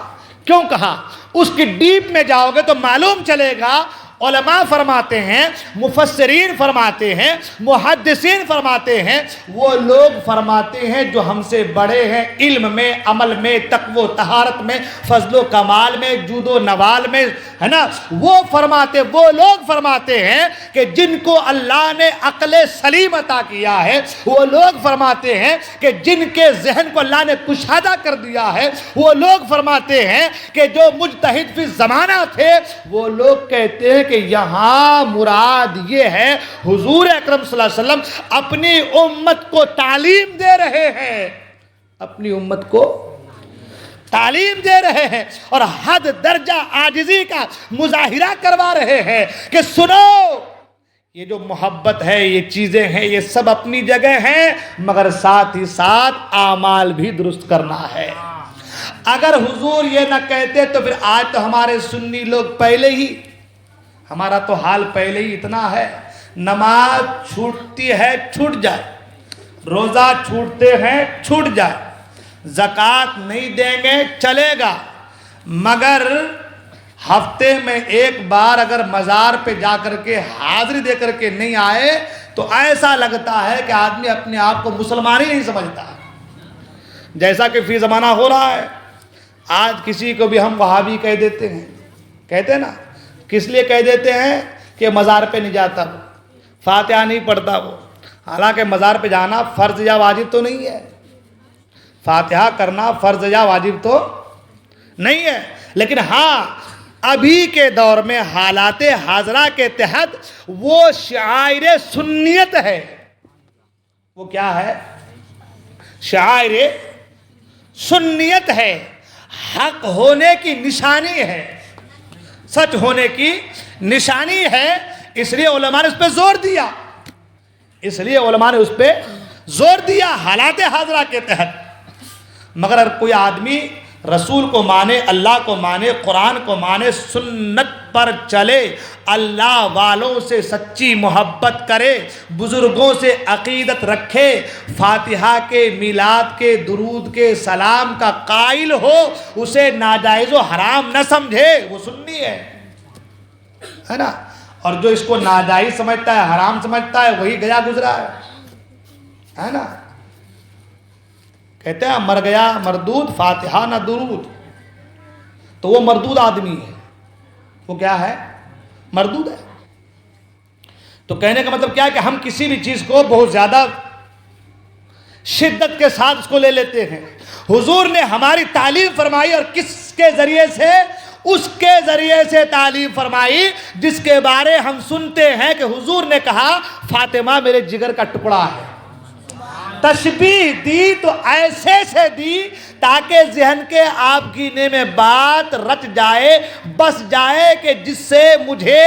کیوں کہا؟ اس کی ڈیپ میں جاؤ گے تو معلوم چلے گا علماء فرماتے ہیں، مفسرین فرماتے ہیں، محدثین فرماتے ہیں، وہ لوگ فرماتے ہیں جو ہم سے بڑے ہیں علم میں، عمل میں، تقوی و طہارت میں، فضل و کمال میں، جود و نوال میں، ہے نا، وہ لوگ فرماتے ہیں کہ جن کو اللہ نے عقل سلیم عطا کیا ہے، وہ لوگ فرماتے ہیں کہ جن کے ذہن کو اللہ نے کشادہ کر دیا ہے، وہ لوگ فرماتے ہیں کہ جو مجتہد فی زمانہ تھے، وہ لوگ کہتے ہیں کہ یہاں مراد یہ ہے حضور اکرم صلی اللہ علیہ وسلم اپنی امت کو تعلیم دے رہے ہیں، اپنی امت کو تعلیم دے رہے ہیں اور حد درجہ عاجزی کا مظاہرہ کروا رہے ہیں کہ سنو، یہ جو محبت ہے، یہ چیزیں ہیں، یہ سب اپنی جگہ ہیں، مگر ساتھ ہی ساتھ اعمال بھی درست کرنا ہے۔ اگر حضور یہ نہ کہتے تو پھر آج تو ہمارے سنی لوگ پہلے ہی، ہمارا تو حال پہلے ہی اتنا ہے، نماز چھوٹتی ہے چھوٹ جائے، روزہ چھوٹتے ہیں چھوٹ جائے، زکوٰۃ نہیں دیں گے چلے گا، مگر ہفتے میں ایک بار اگر مزار پہ جا کر کے حاضری دے کر کے نہیں آئے تو ایسا لگتا ہے کہ آدمی اپنے آپ کو مسلمان ہی نہیں سمجھتا، جیسا کہ فی زمانہ ہو رہا ہے۔ آج کسی کو بھی ہم وہابی کہہ دیتے ہیں، کہتے ہیں نا، کس لیے کہہ دیتے ہیں کہ مزار پہ نہیں جاتا وہ، فاتحہ نہیں پڑھتا وہ، حالانکہ مزار پہ جانا فرض یا واجب تو نہیں ہے، فاتحہ کرنا فرض یا واجب تو نہیں ہے، لیکن ہاں ابھی کے دور میں حالات حاضرہ کے تحت وہ شعائر سنیت ہے، وہ کیا ہے؟ شعائر سنیت ہے، حق ہونے کی نشانی ہے، سچ ہونے کی نشانی ہے، اس لیے علماء نے اس پہ زور دیا، اس لیے علماء نے اس پہ زور دیا حالات حاضرہ کے تحت۔ مگر اگر کوئی آدمی رسول کو مانے، اللہ کو مانے، قرآن کو مانے، سنت پر چلے، اللہ والوں سے سچی محبت کرے، بزرگوں سے عقیدت رکھے، فاتحہ کے، میلاد کے، درود کے، سلام کا قائل ہو، اسے ناجائز و حرام نہ سمجھے، وہ سنی ہے نا، اور جو اس کو ناجائز سمجھتا ہے، حرام سمجھتا ہے، وہی گیا گزرا ہے نا، کہتے ہیں مر گیا مردود فاتحہ نہ درود، تو وہ مردود آدمی ہے، وہ کیا ہے؟ مردود ہے۔ تو کہنے کا مطلب کیا ہے کہ ہم کسی بھی چیز کو بہت زیادہ شدت کے ساتھ اس کو لے لیتے ہیں۔ حضور نے ہماری تعلیم فرمائی، اور کس کے ذریعے سے؟ اس کے ذریعے سے تعلیم فرمائی جس کے بارے ہم سنتے ہیں کہ حضور نے کہا فاطمہ میرے جگر کا ٹکڑا ہے۔ تشبیہ دی تو ایسے سے دی تاکہ ذہن کے آپ گینے میں بات رچ جائے، بس جائے کہ جس سے مجھے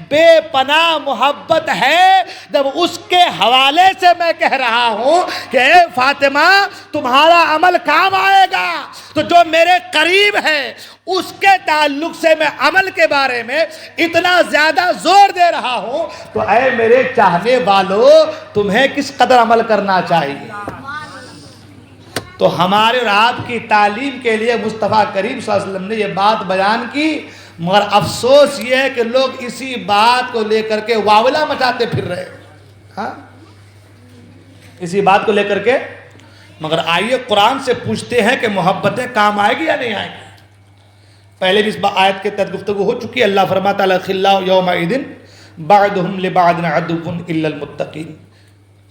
بے پناہ محبت ہے، جب اس کے حوالے سے میں کہہ رہا ہوں کہ اے فاطمہ تمہارا عمل کام آئے گا، تو جو میرے قریب ہے اس کے تعلق سے میں عمل کے بارے میں اتنا زیادہ زور دے رہا ہوں، تو اے میرے چاہنے والوں تمہیں کس قدر عمل کرنا چاہیے۔ تو ہمارے اور آپ کی تعلیم کے لیے مصطفیٰ کریم صلی اللہ علیہ وسلم نے یہ بات بیان کی، مگر افسوس یہ ہے کہ لوگ اسی بات کو لے کر کے واویلا مچاتے پھر رہے، ہاں اسی بات کو لے کر کے۔ مگر آئیے قرآن سے پوچھتے ہیں کہ محبتیں کام آئے گی یا نہیں آئے گی۔ پہلے بھی اس آیت کے تحت گفتگو ہو چکی ہے، اللہ فرماتا ہے الاخلاء یومئذ بعضهم لبعض عدو الا المتقین،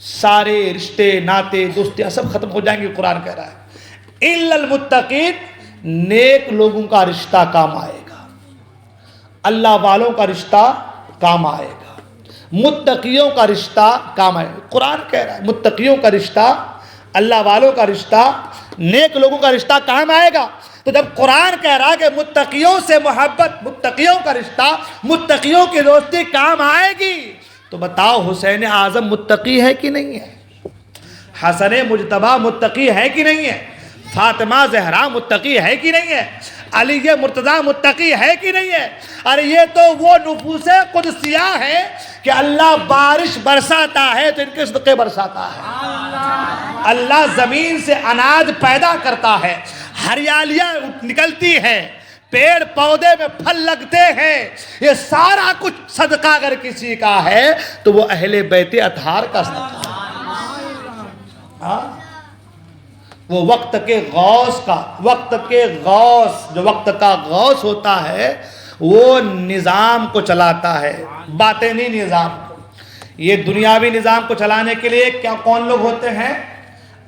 سارے رشتے ناتے دوستیاں سب ختم ہو جائیں گے، قرآن کہہ رہا ہے الا المتقین، نیک لوگوں کا رشتہ کام آئے گا، اللہ والوں کا رشتہ کام آئے گا، متقیوں کا رشتہ کام آئے گا۔ قرآن کہہ رہا ہے متقیوں کا رشتہ، اللہ والوں کا رشتہ، نیک لوگوں کا رشتہ کام آئے گا۔ تو جب قرآن کہہ رہا کہ متقیوں سے محبت، متقیوں کا رشتہ، متقیوں کی دوستی کام آئے گی، تو بتاؤ حسین اعظم متقی ہے کہ نہیں ہے؟ حسن مجتبیٰ متقی ہے کہ نہیں ہے؟ فاطمہ زہرا متقی ہے کہ نہیں ہے؟ علی مرتضیٰ متقی ہے کہ نہیں ہے؟ ارے یہ تو وہ نفوس قدسیہ ہے کہ اللہ بارش برساتا ہے تو ان کے صدقے برساتا ہے، اللہ زمین سے اناج پیدا کرتا ہے، ہریالیاں نکلتی ہے، پیڑ پودے میں پھل لگتے ہیں، یہ سارا کچھ صدقہ اگر کسی کا ہے تو وہ اہل بیت اطہار کا صدقہ ہے۔ وہ وقت کے غوث کا، وقت کے غوث، جو وقت کا غوث ہوتا ہے وہ نظام کو چلاتا ہے، باطنی نظام کو۔ یہ دنیاوی نظام کو چلانے کے لیے کیا کون لوگ ہوتے ہیں؟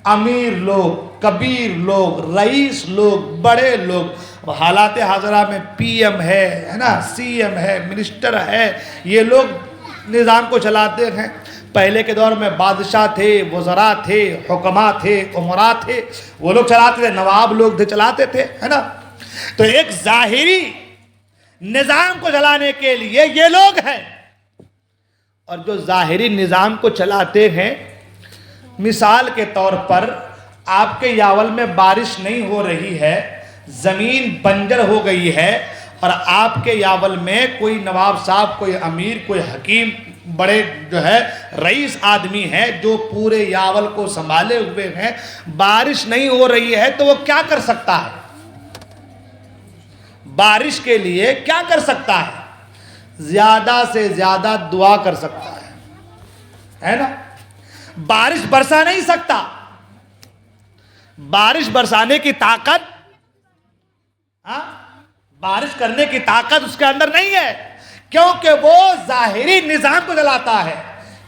امیر لوگ، کبیر لوگ، رئیس لوگ، بڑے لوگ۔ حالات حاضرہ میں پی ایم ہے نا، سی ایم ہے، منسٹر ہے، یہ لوگ نظام کو چلاتے ہیں۔ پہلے کے دور میں بادشاہ تھے، وزراء تھے، حکماء تھے، امراء تھے، وہ لوگ چلاتے تھے، نواب لوگ تھے چلاتے تھے، ہے نا۔ تو ایک ظاہری نظام کو چلانے کے لیے یہ لوگ ہیں، اور جو ظاہری نظام کو چلاتے ہیں، مثال کے طور پر آپ کے یاول میں بارش نہیں ہو رہی ہے، زمین بنجر ہو گئی ہے، اور آپ کے یاول میں کوئی نواب صاحب، کوئی امیر، کوئی حکیم، بڑے جو ہے رئیس آدمی ہے جو پورے یاول کو سنبھالے ہوئے ہیں، بارش نہیں ہو رہی ہے تو وہ کیا کر سکتا ہے؟ بارش کے لیے کیا کر سکتا ہے؟ زیادہ سے زیادہ دعا کر سکتا ہے نا۔ بارش برسا نہیں سکتا، بارش برسانے کی طاقت، بارش کرنے کی طاقت اس کے اندر نہیں ہے، کیونکہ وہ ظاہری نظام کو چلاتا ہے۔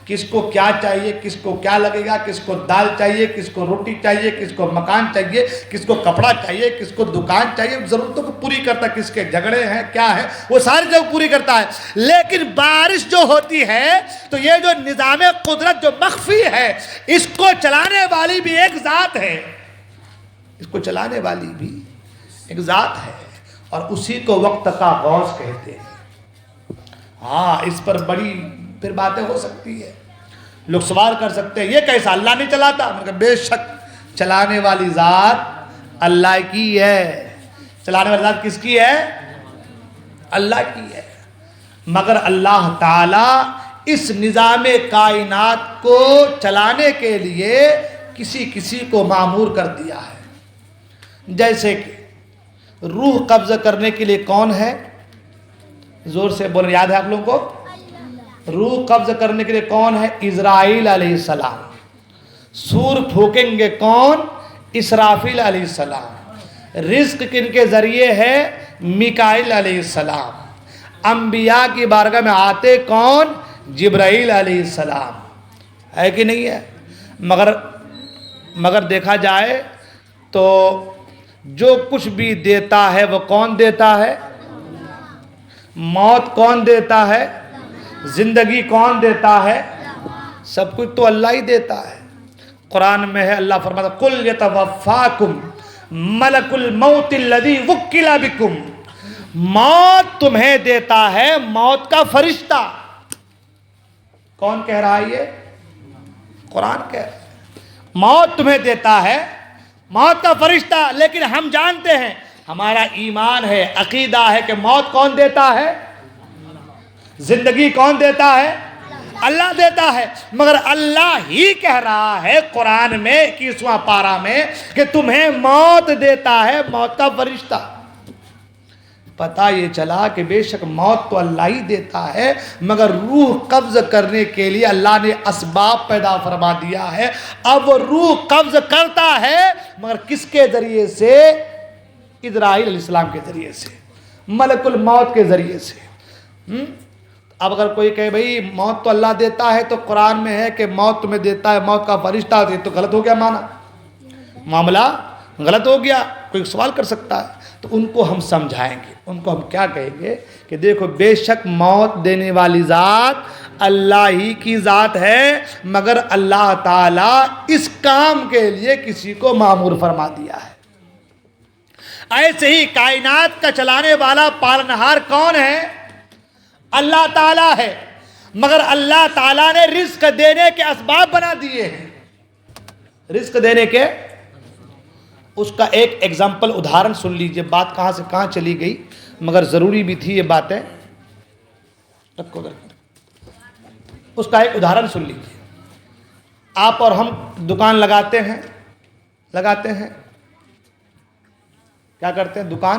کس کو کیا چاہیے، کس کو کیا لگے گا، کس کو دال چاہیے، کس کو روٹی چاہیے، کس کو مکان چاہیے، کس کو کپڑا چاہیے، کس کو دکان چاہیے، ضرورتوں کو پوری کرتا ہے، کس کے جھگڑے ہیں کیا ہے وہ ساری جگہ پوری کرتا ہے۔ لیکن بارش جو ہوتی ہے تو یہ جو نظام قدرت جو مخفی ہے، اس کو چلانے والی بھی ایک ذات ہے، اس کو چلانے والی بھی ایک ذات ہے، اور اسی کو وقت کا غوث کہتے ہیں۔ ہاں، اس پر بڑی پھر باتیں ہو سکتی ہے، لوگ سوال کر سکتے ہیں یہ کیسا، اللہ نہیں چلاتا؟ میں کہا بے شک چلانے والی ذات اللہ کی ہے۔ چلانے والی ذات کس کی ہے؟ اللہ کی ہے۔ مگر اللہ تعالی اس نظام کائنات کو چلانے کے لیے کسی کسی کو مامور کر دیا ہے۔ جیسے کہ روح قبض کرنے کے لیے کون ہے؟ زور سے بولیں، یاد ہے آپ لوگوں کو؟ روح قبض کرنے کے لیے کون ہے؟ اسرائیل علیہ السلام۔ سور پھونکیں گے کون؟ اسرافیل علیہ السلام۔ رزق کن کے ذریعے ہے؟ میکائیل علیہ السلام۔ انبیاء کی بارگاہ میں آتے کون؟ جبرائیل علیہ السلام، ہے کہ نہیں ہے؟ مگر دیکھا جائے تو جو کچھ بھی دیتا ہے وہ کون دیتا ہے؟ موت کون دیتا ہے؟ زندگی کون دیتا ہے؟ سب کچھ تو اللہ ہی دیتا ہے۔ قرآن میں ہے، اللہ فرماتا ہے قُلْ يَتَوَفَّاكُمْ مَلَكُ الْمَوْتِ الَّذِي وُكِّلَ بِكُمْ۔ موت تمہیں دیتا ہے موت کا فرشتہ۔ کون کہہ رہا ہے یہ؟ قرآن کہہ رہا ہے موت تمہیں دیتا ہے موت کا فرشتہ۔ لیکن ہم جانتے ہیں، ہمارا ایمان ہے، عقیدہ ہے کہ موت کون دیتا ہے؟ زندگی کون دیتا ہے؟ اللہ دیتا ہے۔ مگر اللہ ہی کہہ رہا ہے قرآن میں 21واں پارہ میں کہ تمہیں موت دیتا ہے موت کا فرشتہ۔ پتہ یہ چلا کہ بے شک موت تو اللہ ہی دیتا ہے، مگر روح قبض کرنے کے لیے اللہ نے اسباب پیدا فرما دیا ہے۔ اب وہ روح قبض کرتا ہے، مگر کس کے ذریعے سے؟ اسرائیل علیہ السلام کے ذریعے سے، ملک الموت کے ذریعے سے۔ اب اگر کوئی کہے بھئی موت تو اللہ دیتا ہے تو قرآن میں ہے کہ موت تمہیں دیتا ہے موت کا فرشتہ، تو غلط ہو گیا، مانا معاملہ غلط ہو گیا۔ کوئی سوال کر سکتا ہے، تو ان کو ہم سمجھائیں گے، ان کو ہم کیا کہیں گے کہ دیکھو بے شک موت دینے والی ذات اللہ ہی کی ذات ہے، مگر اللہ تعالیٰ اس کام کے لیے کسی کو مامور فرما دیا ہے۔ ایسے ہی کائنات کا چلانے والا پالنہار کون ہے؟ اللہ تعالیٰ ہے، مگر اللہ تعالیٰ نے رزق دینے کے اسباب بنا دیے ہیں۔ رزق دینے کے، اس کا ایک ایگزامپل ادھارن سن لیجئے، بات کہاں سے کہاں چلی گئی، مگر ضروری بھی تھی یہ باتیں، رکھو اس کا ایک ادھارن سن لیجئے۔ آپ اور ہم دکان لگاتے ہیں کیا کرتے ہیں؟ دکان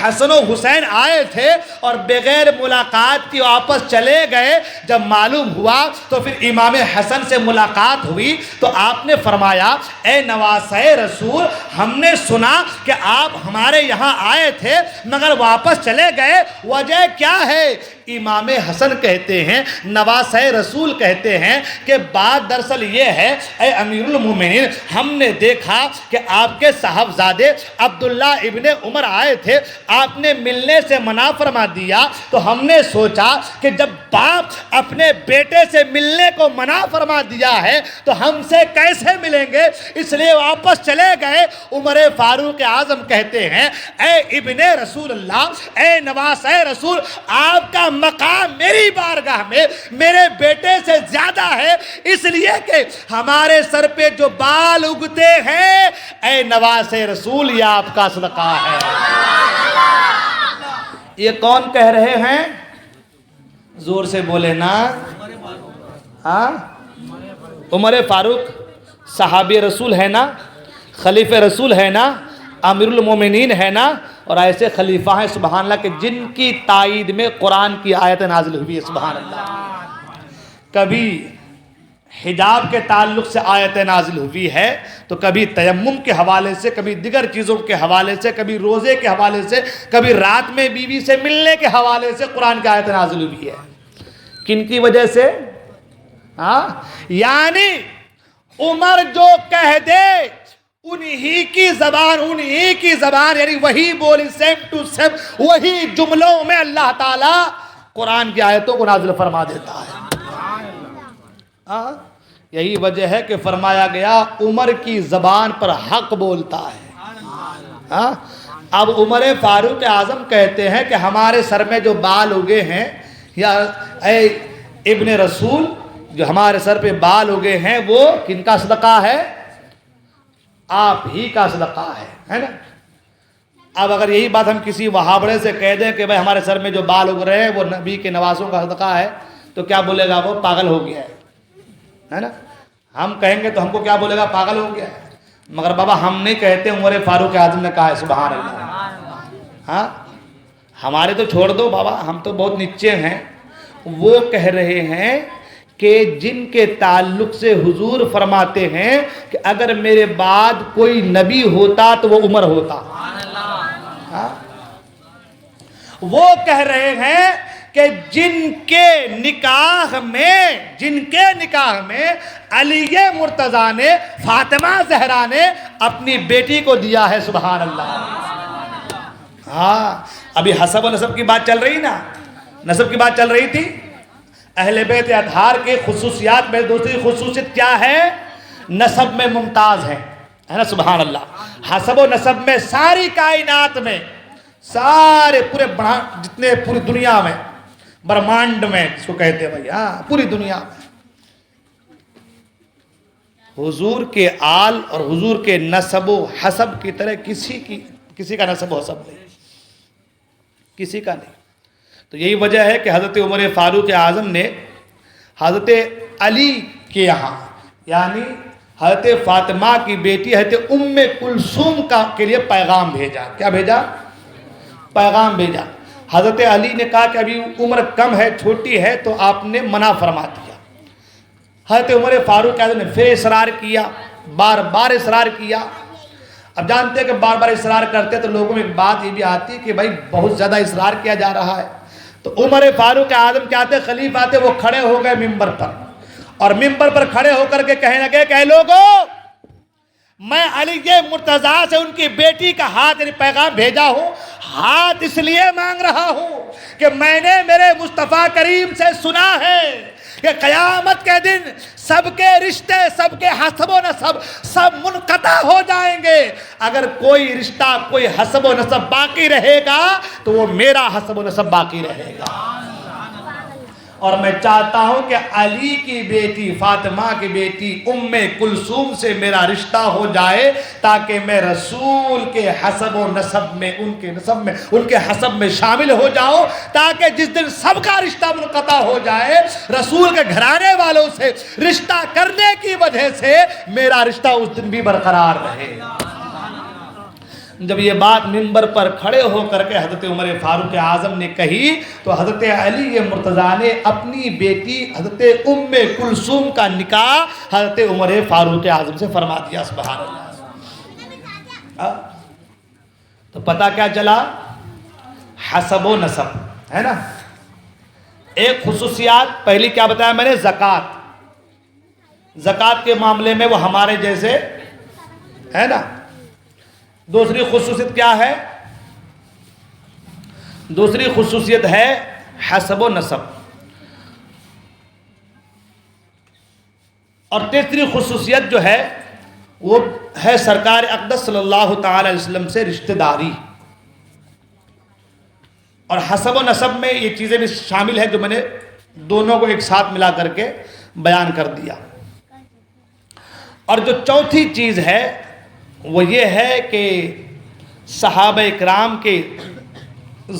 حسن و حسین آئے تھے اور بغیر ملاقات کی واپس چلے گئے. جب معلوم ہوا تو پھر امام حسن سے ملاقات ہوئی تو آپ نے فرمایا اے نواسۂ رسول ہم نے سنا کہ آپ ہمارے یہاں آئے تھے مگر واپس چلے گئے, وجہ کیا ہے؟ امام حسن کہتے ہیں, نواسۂ رسول کہتے ہیں کہ بات دراصل یہ ہے اے امیر المومنین, ہم نے دیکھا کہ آپ کے صاحبزادے عبداللہ ابن عمر آئے تھے, آپ نے ملنے سے منع فرما دیا تو ہم نے سوچا کہ جب باپ اپنے بیٹے سے ملنے کو منع فرما دیا ہے تو ہم سے کیسے ملیں گے, اس لیے واپس چلے گئے. عمر فاروق اعظم کہتے ہیں اے ابن رسول اللہ, اے نواسۂ رسول, آپ کا مقام میری بارگاہ میں میرے بیٹے سے زیادہ ہے, اس لیے کہ ہمارے سر پہ جو بال اگتے ہیں اے نواسۂ رسول یہ آپ کا صدقہ ہے. یہ کون کہہ رہے ہیں؟ زور سے بولے نا. ہاں, عمر فاروق صحابی رسول ہے نا, خلیفہ رسول ہے نا, امیر المومنین ہے نا, اور ایسے خلیفہ ہیں سبحان اللہ کہ جن کی تائید میں قرآن کی آیت نازل ہوئی ہے سبحان اللہ. کبھی حجاب کے تعلق سے آیت نازل ہوئی ہے تو کبھی تیمم کے حوالے سے, کبھی دیگر چیزوں کے حوالے سے, کبھی روزے کے حوالے سے, کبھی رات میں بیوی سے ملنے کے حوالے سے قرآن کی آیت نازل ہوئی ہے. کن کی وجہ سے؟ ہاں, یعنی عمر جو کہہ دے انہی کی زبان یعنی وہی بولی, سیم ٹو سیم وہی جملوں میں اللہ تعالیٰ قرآن کی آیتوں کو نازل فرما دیتا ہے. یہی وجہ ہے کہ فرمایا گیا عمر کی زبان پر حق بولتا ہے. اب عمر فاروق اعظم کہتے ہیں کہ ہمارے سر میں جو بال اگے ہیں, یا اے ابن رسول جو ہمارے سر پہ بال اگے ہیں وہ کن کا صدقہ ہے؟ آپ ہی کا صدقہ ہے نا. اب اگر یہی بات ہم کسی وہابڑے سے کہہ دیں کہ بھائی ہمارے سر میں جو بال اگ رہے ہیں وہ نبی کے نواسوں کا صدقہ ہے, تو کیا بولے گا؟ وہ پاگل ہو گیا ہے نا. ہم کہیں گے تو ہم کو کیا بولے گا؟ پاگل ہو گیا ہے. مگر بابا ہم نہیں کہتے, عمر فاروق اعظم نے کہا ہے سبحان اللہ. ہاں, ہمارے تو چھوڑ دو بابا, ہم تو بہت نیچے ہیں. وہ کہہ رہے ہیں کہ جن کے تعلق سے حضور فرماتے ہیں کہ اگر میرے بعد کوئی نبی ہوتا تو وہ عمر ہوتا. وہ کہہ رہے ہیں کہ جن کے نکاح میں علی مرتضیٰ نے فاطمہ زہرا نے اپنی بیٹی کو دیا ہے سبحان اللہ. ہاں, ابھی حسب و نسب کی بات چل رہی نا, نسب کی بات چل رہی تھی. اہل بیت اطہار کے خصوصیات میں دوسری خصوصیت کیا ہے؟ نسب میں ممتاز ہے نا سبحان اللہ. حسب و نسب میں ساری کائنات میں, سارے پورے جتنے پوری دنیا میں, برہمانڈ میں اس کو کہتے ہیں بھائی, ہاں پوری دنیا میں حضور کے آل اور حضور کے نسب و حسب کی طرح کسی کا نسب و حسب نہیں, کسی کا نہیں. تو یہی وجہ ہے کہ حضرت عمر فاروق اعظم نے حضرت علی کے یہاں یعنی حضرت فاطمہ کی بیٹی حضرت ام کلثوم کے لیے پیغام بھیجا. کیا بھیجا؟ پیغام بھیجا. حضرت علی نے کہا کہ ابھی عمر کم ہے, چھوٹی ہے, تو آپ نے منع فرما دیا. حضرت عمر فاروق اعظم نے پھر اصرار کیا, بار بار اصرار کیا. اب جانتے ہیں کہ بار بار اصرار کرتے تو لوگوں میں ایک بات یہ بھی آتی کہ بھائی بہت زیادہ اصرار کیا جا رہا ہے. تو عمر فاروق اعظم کیا تھے, خلیفہ تھے, وہ کھڑے ہو گئے ممبر پر, اور ممبر پر کھڑے ہو کر کے کہنے لگے کہ اے لوگوں, میں علی مرتضیٰ سے ان کی بیٹی کا ہاتھ یعنی پیغام بھیجا ہوں. ہاتھ اس لیے مانگ رہا ہوں کہ میں نے میرے مصطفیٰ کریم سے سنا ہے کہ قیامت کے دن سب کے رشتے, سب کے حسب و نسب سب منقطع ہو جائیں گے. اگر کوئی رشتہ, کوئی حسب و نسب باقی رہے گا تو وہ میرا حسب و نسب باقی رہے گا. اور میں چاہتا ہوں کہ علی کی بیٹی فاطمہ کی بیٹی ام کلثوم سے میرا رشتہ ہو جائے تاکہ میں رسول کے حسب و نسب میں, ان کے حسب میں شامل ہو جاؤں, تاکہ جس دن سب کا رشتہ منقطع ہو جائے رسول کے گھرانے والوں سے رشتہ کرنے کی وجہ سے میرا رشتہ اس دن بھی برقرار رہے. جب یہ بات منبر پر کھڑے ہو کر کے حضرت عمر فاروق اعظم نے کہی تو حضرت علی مرتضیٰ نے اپنی بیٹی حضرت ام کلثوم کا نکاح حضرت عمر فاروق اعظم سے فرما دیا. سبحان اللہ. تو پتہ کیا چلا؟ حسب و نسب ہے نا. ایک خصوصیات پہلی کیا بتایا میں نے؟ زکوٰۃ. زکوٰۃ کے معاملے میں وہ ہمارے جیسے ہے نا. دوسری خصوصیت کیا ہے؟ دوسری خصوصیت ہے حسب و نسب. اور تیسری خصوصیت جو ہے وہ ہے سرکار اقدس صلی اللہ تعالی علیہ وسلم سے رشتہ داری. اور حسب و نسب میں یہ چیزیں بھی شامل ہیں جو میں نے دونوں کو ایک ساتھ ملا کر کے بیان کر دیا. اور جو چوتھی چیز ہے وہ یہ ہے کہ صحابہ اکرام کے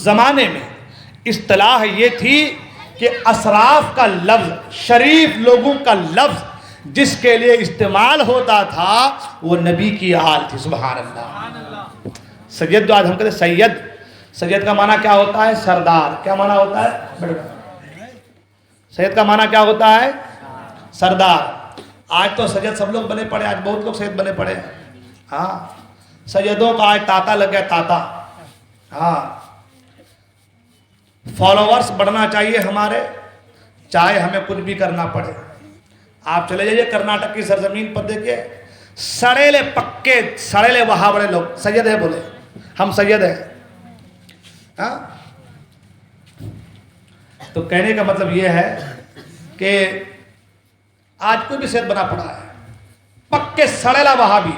زمانے میں اصطلاح یہ تھی کہ اسراف کا لفظ، شریف لوگوں کا لفظ جس کے لیے استعمال ہوتا تھا وہ نبی کی آل تھی. سبحان اللہ. سید جو آج ہم کہتے ہیں سید، سید کا معنی کیا ہوتا ہے؟ سردار. کیا معنی ہوتا ہے؟ سید کا معنی کیا ہوتا ہے؟ سردار. آج تو سید سب لوگ بنے پڑے، آج بہت لوگ سید بنے پڑے. ہاں سیدوں کا آج تاتا لگ گیا، تاتا. ہاں فالوورز بڑھنا چاہیے ہمارے، چاہے ہمیں کچھ بھی کرنا پڑے. آپ چلے جائیے کرناٹک کی سرزمین پر دیکھیے، سڑیلے پکے سڑیلے وہاں بڑے لوگ سید ہیں، بولے ہم سید ہیں. ہاں تو کہنے کا مطلب یہ ہے کہ آج کوئی بھی سید بنا پڑا ہے، پکے سڑیلا وہاں بھی.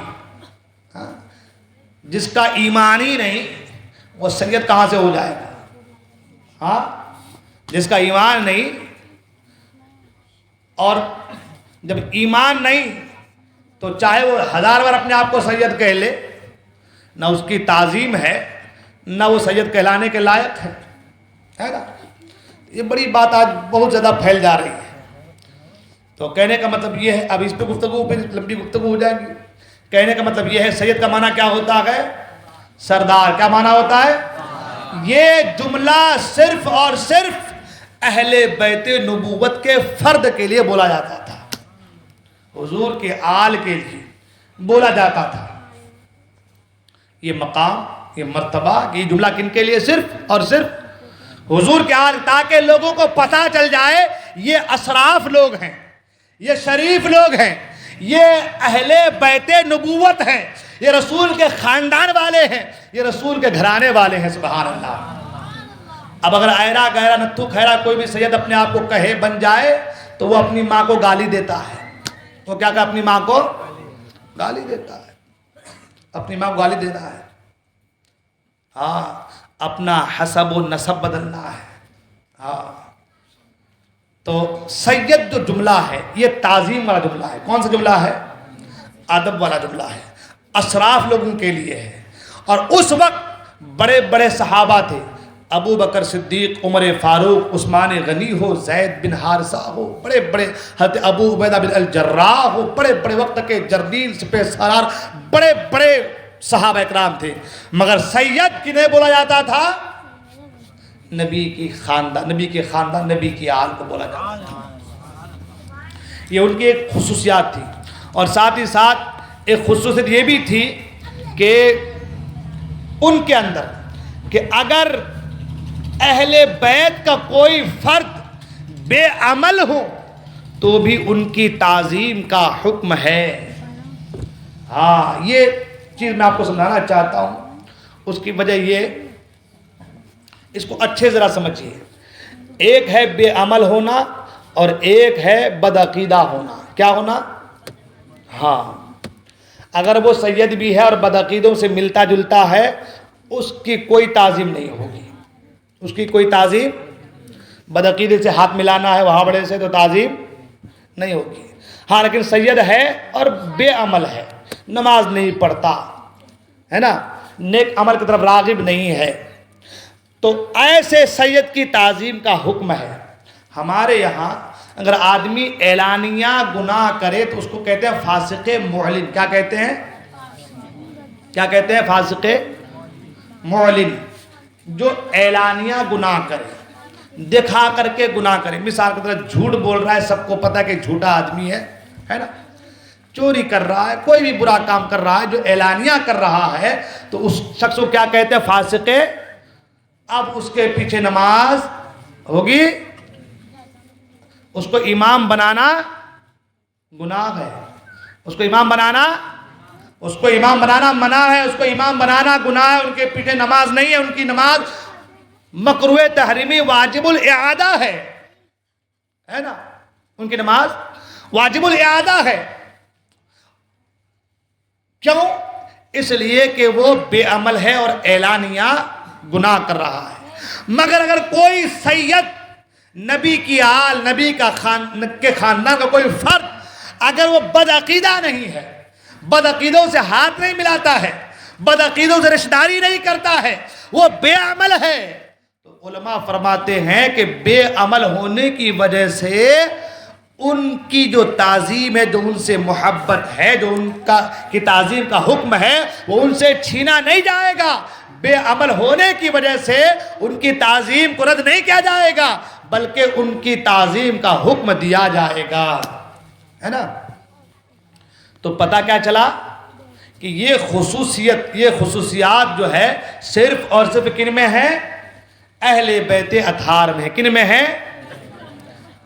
جس کا ایمان ہی نہیں وہ سید کہاں سے ہو جائے گا؟ ہاں جس کا ایمان نہیں، اور جب ایمان نہیں تو چاہے وہ 1000 بار اپنے آپ کو سید کہہ لے، نہ اس کی تعظیم ہے نہ وہ سید کہلانے کے لائق ہے نا. یہ بڑی بات آج بہت زیادہ پھیل جا رہی ہے. تو کہنے کا مطلب یہ ہے، اب اس پہ گفتگو پہ لمبی گفتگو ہو جائے گی. کہنے کا مطلب یہ ہے سید کا معنی کیا ہوتا ہے؟ سردار. کیا معنی ہوتا ہے؟ یہ جملہ صرف اور صرف اہل بیت نبوت کے فرد کے لیے بولا جاتا تھا، حضور کے آل کے لیے بولا جاتا تھا. یہ مقام، یہ مرتبہ، یہ جملہ کن کے لیے؟ صرف اور صرف حضور کے آل، تاکہ لوگوں کو پتہ چل جائے یہ اشراف لوگ ہیں، یہ شریف لوگ ہیں، یہ اہل بیت نبوت ہیں، یہ رسول کے خاندان والے ہیں، یہ رسول کے گھرانے والے ہیں. سبحان اللہ. اب اگر ایرا گہرا نتھو کھیرا کوئی بھی سید اپنے آپ کو کہے بن جائے تو وہ اپنی ماں کو گالی دیتا ہے. وہ کیا کہ اپنی ماں کو گالی دیتا ہے، اپنی ماں کو گالی دینا ہے. ہاں اپنا حسب و نسب بدلنا ہے. ہاں تو سید جو جملہ ہے یہ تعظیم والا جملہ ہے. کون سا جملہ ہے؟ ادب والا جملہ ہے، اشراف لوگوں کے لیے ہے. اور اس وقت بڑے بڑے صحابہ تھے، ابو بکر صدیق، عمر فاروق، عثمان غنی ہو، زید بن حارثہ ہو، بڑے بڑے حضرت ابو عبیدہ بن الجراح ہو، بڑے بڑے وقت کے جرنیل، سپہ سالار، بڑے بڑے صحابہ اکرام تھے. مگر سید کنہیں بولا جاتا تھا؟ نبی کی خاندان، نبی کے خاندان، نبی کی آل کو بولا جاتا تھا. یہ ان کی ایک خصوصیات تھی. اور ساتھ ہی ساتھ ایک خصوصیت یہ بھی تھی کہ ان کے اندر کہ اگر اہل بیت کا کوئی فرد بے عمل ہو تو بھی ان کی تعظیم کا حکم ہے. ہاں یہ چیز میں آپ کو سمجھانا چاہتا ہوں. اس کی وجہ یہ، اس کو اچھے ذرا سمجھیے. ایک ہے بے عمل ہونا اور ایک ہے بدعقیدہ ہونا. کیا ہونا؟ ہاں اگر وہ سید بھی ہے اور بدعقیدوں سے ملتا جلتا ہے اس کی کوئی تعظیم نہیں ہوگی، اس کی کوئی تعظیم. بدعقیدے سے ہاتھ ملانا ہے وہاں بڑے سے تو تعظیم نہیں ہوگی. ہاں لیکن سید ہے اور بے عمل ہے، نماز نہیں پڑھتا ہے نا، نیک عمل کی طرف راغب نہیں ہے، تو ایسے سید کی تعظیم کا حکم ہے. ہمارے یہاں اگر آدمی اعلانیہ گناہ کرے تو اس کو کہتے ہیں فاسق معلن. کیا کہتے ہیں؟ کیا کہتے ہیں؟ فاسق معلن، جو اعلانیہ گناہ کرے، دکھا کر کے گناہ کرے. مثال کے طرح جھوٹ بول رہا ہے، سب کو پتہ کہ جھوٹا آدمی ہے نا. چوری کر رہا ہے، کوئی بھی برا کام کر رہا ہے جو اعلانیہ کر رہا ہے، تو اس شخص کو کیا کہتے ہیں؟ فاسق. اب اس کے پیچھے نماز ہوگی، اس کو امام بنانا گناہ ہے. اس کو امام بنانا منع ہے، اس کو امام بنانا گناہ ہے. ان کے پیچھے نماز نہیں ہے، ان کی نماز مکروہ تحریمی واجب الاعادہ ہے نا. ان کی نماز واجب الاعادہ ہے. کیوں؟ اس لیے کہ وہ بے عمل ہے اور اعلانیہ گناہ کر رہا ہے. مگر اگر کوئی سید، نبی کی آل، نبی کے خاندان کا کوئی فرد، اگر وہ بدعقیدہ نہیں ہے، بدعقیدوں سے ہاتھ نہیں ملاتا ہے، بدعقیدوں سے رشتہ داری نہیں کرتا ہے، وہ بے عمل ہے، تو علماء فرماتے ہیں کہ بے عمل ہونے کی وجہ سے ان کی جو تعظیم ہے، جو ان سے محبت ہے، جو ان کی تعظیم کا حکم ہے، وہ ان سے چھینا نہیں جائے گا. بے عمل ہونے کی وجہ سے ان کی تعظیم کو رد نہیں کیا جائے گا، بلکہ ان کی تعظیم کا حکم دیا جائے گا، ہے نا. تو پتہ کیا چلا کہ یہ خصوصیات جو ہے صرف اور صرف کن میں ہے؟ اہل بیت اطہار میں. کن میں ہے؟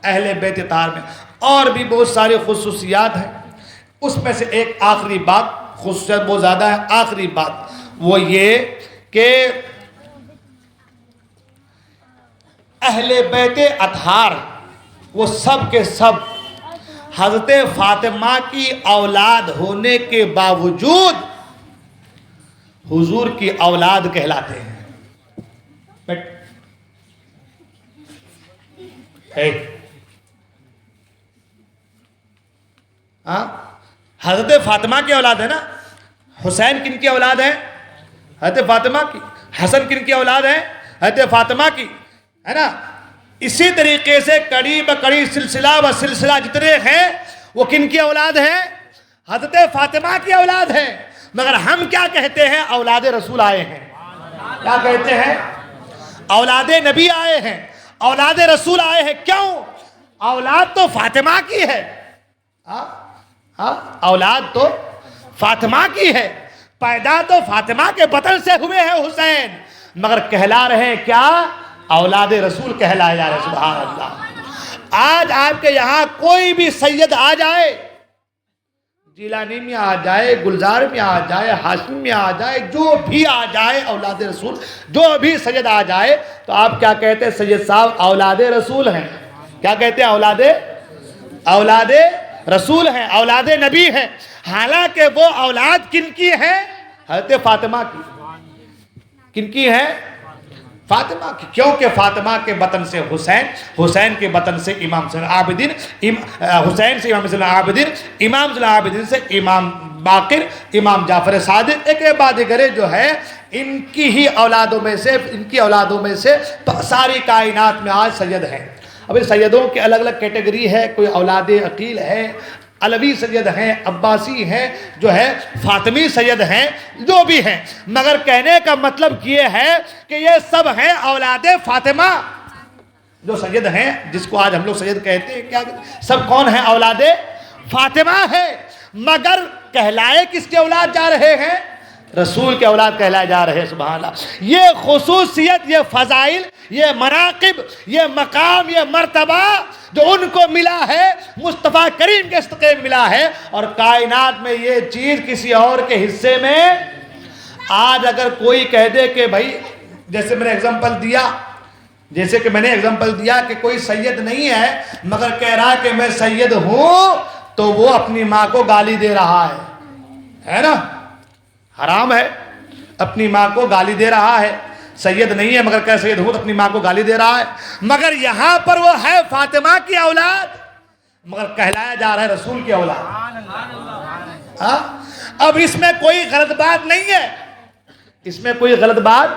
اہل بیت اطہار میں. اور بھی بہت ساری خصوصیات ہیں. اس میں سے ایک آخری بات، خصوصیت بہت زیادہ ہے، آخری بات وہ یہ کہ اہل بیت اطہار وہ سب کے سب حضرت فاطمہ کی اولاد ہونے کے باوجود حضور کی اولاد کہلاتے ہیں. حضرت فاطمہ کی اولاد ہے نا. حسین کن کی اولاد ہے؟ حضرت فاطمہ کی. حسن کن کی اولاد ہے؟ حضرت فاطمہ کی، ہے نا. اسی طریقے سے کڑی بکڑی سلسلہ جتنے ہیں وہ کن کی اولاد ہیں؟ حضرت فاطمہ کی اولاد ہیں. مگر ہم کیا کہتے ہیں؟ اولاد رسول آئے ہیں. کیا کہتے ہیں؟ اولاد نبی آئے ہیں، اولاد رسول آئے ہیں. کیوں؟ اولاد تو فاطمہ کی ہے. اولاد تو فاطمہ کی ہے، پیدا تو فاطمہ کے بطن سے ہوئے ہیں حسین، مگر کہلا رہے ہیں کیا؟ اولاد رسول کہلائے جا رہے ہیں. سبحان اللہ. آج آپ کے یہاں کوئی بھی سید آ جائے، جیلانی میں آ جائے، گلزار میں آ جائے، ہاشمی میں آ جائے، جو بھی آ جائے اولاد رسول، جو بھی سید آ جائے، تو آپ کیا کہتے ہیں؟ سید صاحب اولاد رسول ہیں. کیا کہتے ہیں؟ اولاد رسول ہیں، اولاد نبی ہیں. حالانکہ وہ اولاد کن کی ہے؟ حضرت فاطمہ کی. کن کی ہے؟ فاطمہ کی. کیونکہ فاطمہ کے بطن سے حسین، حسین کے بطن سے امام زین العابدین، حسین سے امام زین العابدین، امام زین العابدین سے امام باقر، امام جعفر صادق، ایک بعد دیگر جو ہے ان کی ہی اولادوں میں سے، ان کی اولادوں میں سے ساری کائنات میں آج سید ہیں. اب سیدوں کے الگ الگ کیٹیگری ہے. کوئی اولاد عقیل ہے، علوی سید ہیں، عباسی ہیں، جو ہے فاطمی سید ہیں، جو بھی ہیں. مگر کہنے کا مطلب یہ ہے کہ یہ سب ہیں اولاد فاطمہ. جو سید ہیں، جس کو آج ہم لوگ سید کہتے ہیں، کیا سب کون ہیں؟ اولاد فاطمہ ہے. مگر کہلائے کس کے اولاد جا رہے ہیں؟ رسول کے اولاد کہلائے جا رہے ہیں. سبحان اللہ. یہ خصوصیت، یہ فضائل، یہ مناقب، یہ مقام، یہ مرتبہ جو ان کو ملا ہے، مصطفیٰ کریم کے صدقے میں ملا ہے. اور کائنات میں یہ چیز کسی اور کے حصے میں، آج اگر کوئی کہہ دے کہ بھائی، جیسے میں نے ایگزامپل دیا کہ کوئی سید نہیں ہے مگر کہہ رہا کہ میں سید ہوں، تو وہ اپنی ماں کو گالی دے رہا ہے نا. حرام ہے. اپنی ماں کو گالی دے رہا ہے. سید نہیں ہے مگر کہ سید ہوں، اپنی ماں کو گالی دے رہا ہے. مگر یہاں پر وہ ہے فاطمہ کی اولاد، مگر کہلایا جا رہا ہے رسول کی اولاد. اب اس میں کوئی غلط بات نہیں ہے، اس میں کوئی غلط بات،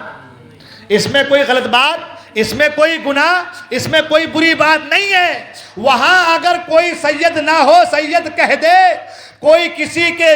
اس میں کوئی غلط بات، اس میں کوئی گناہ، اس میں کوئی بری بات نہیں ہے. وہاں اگر کوئی سید نہ ہو، سید کہہ دے، کوئی کسی کے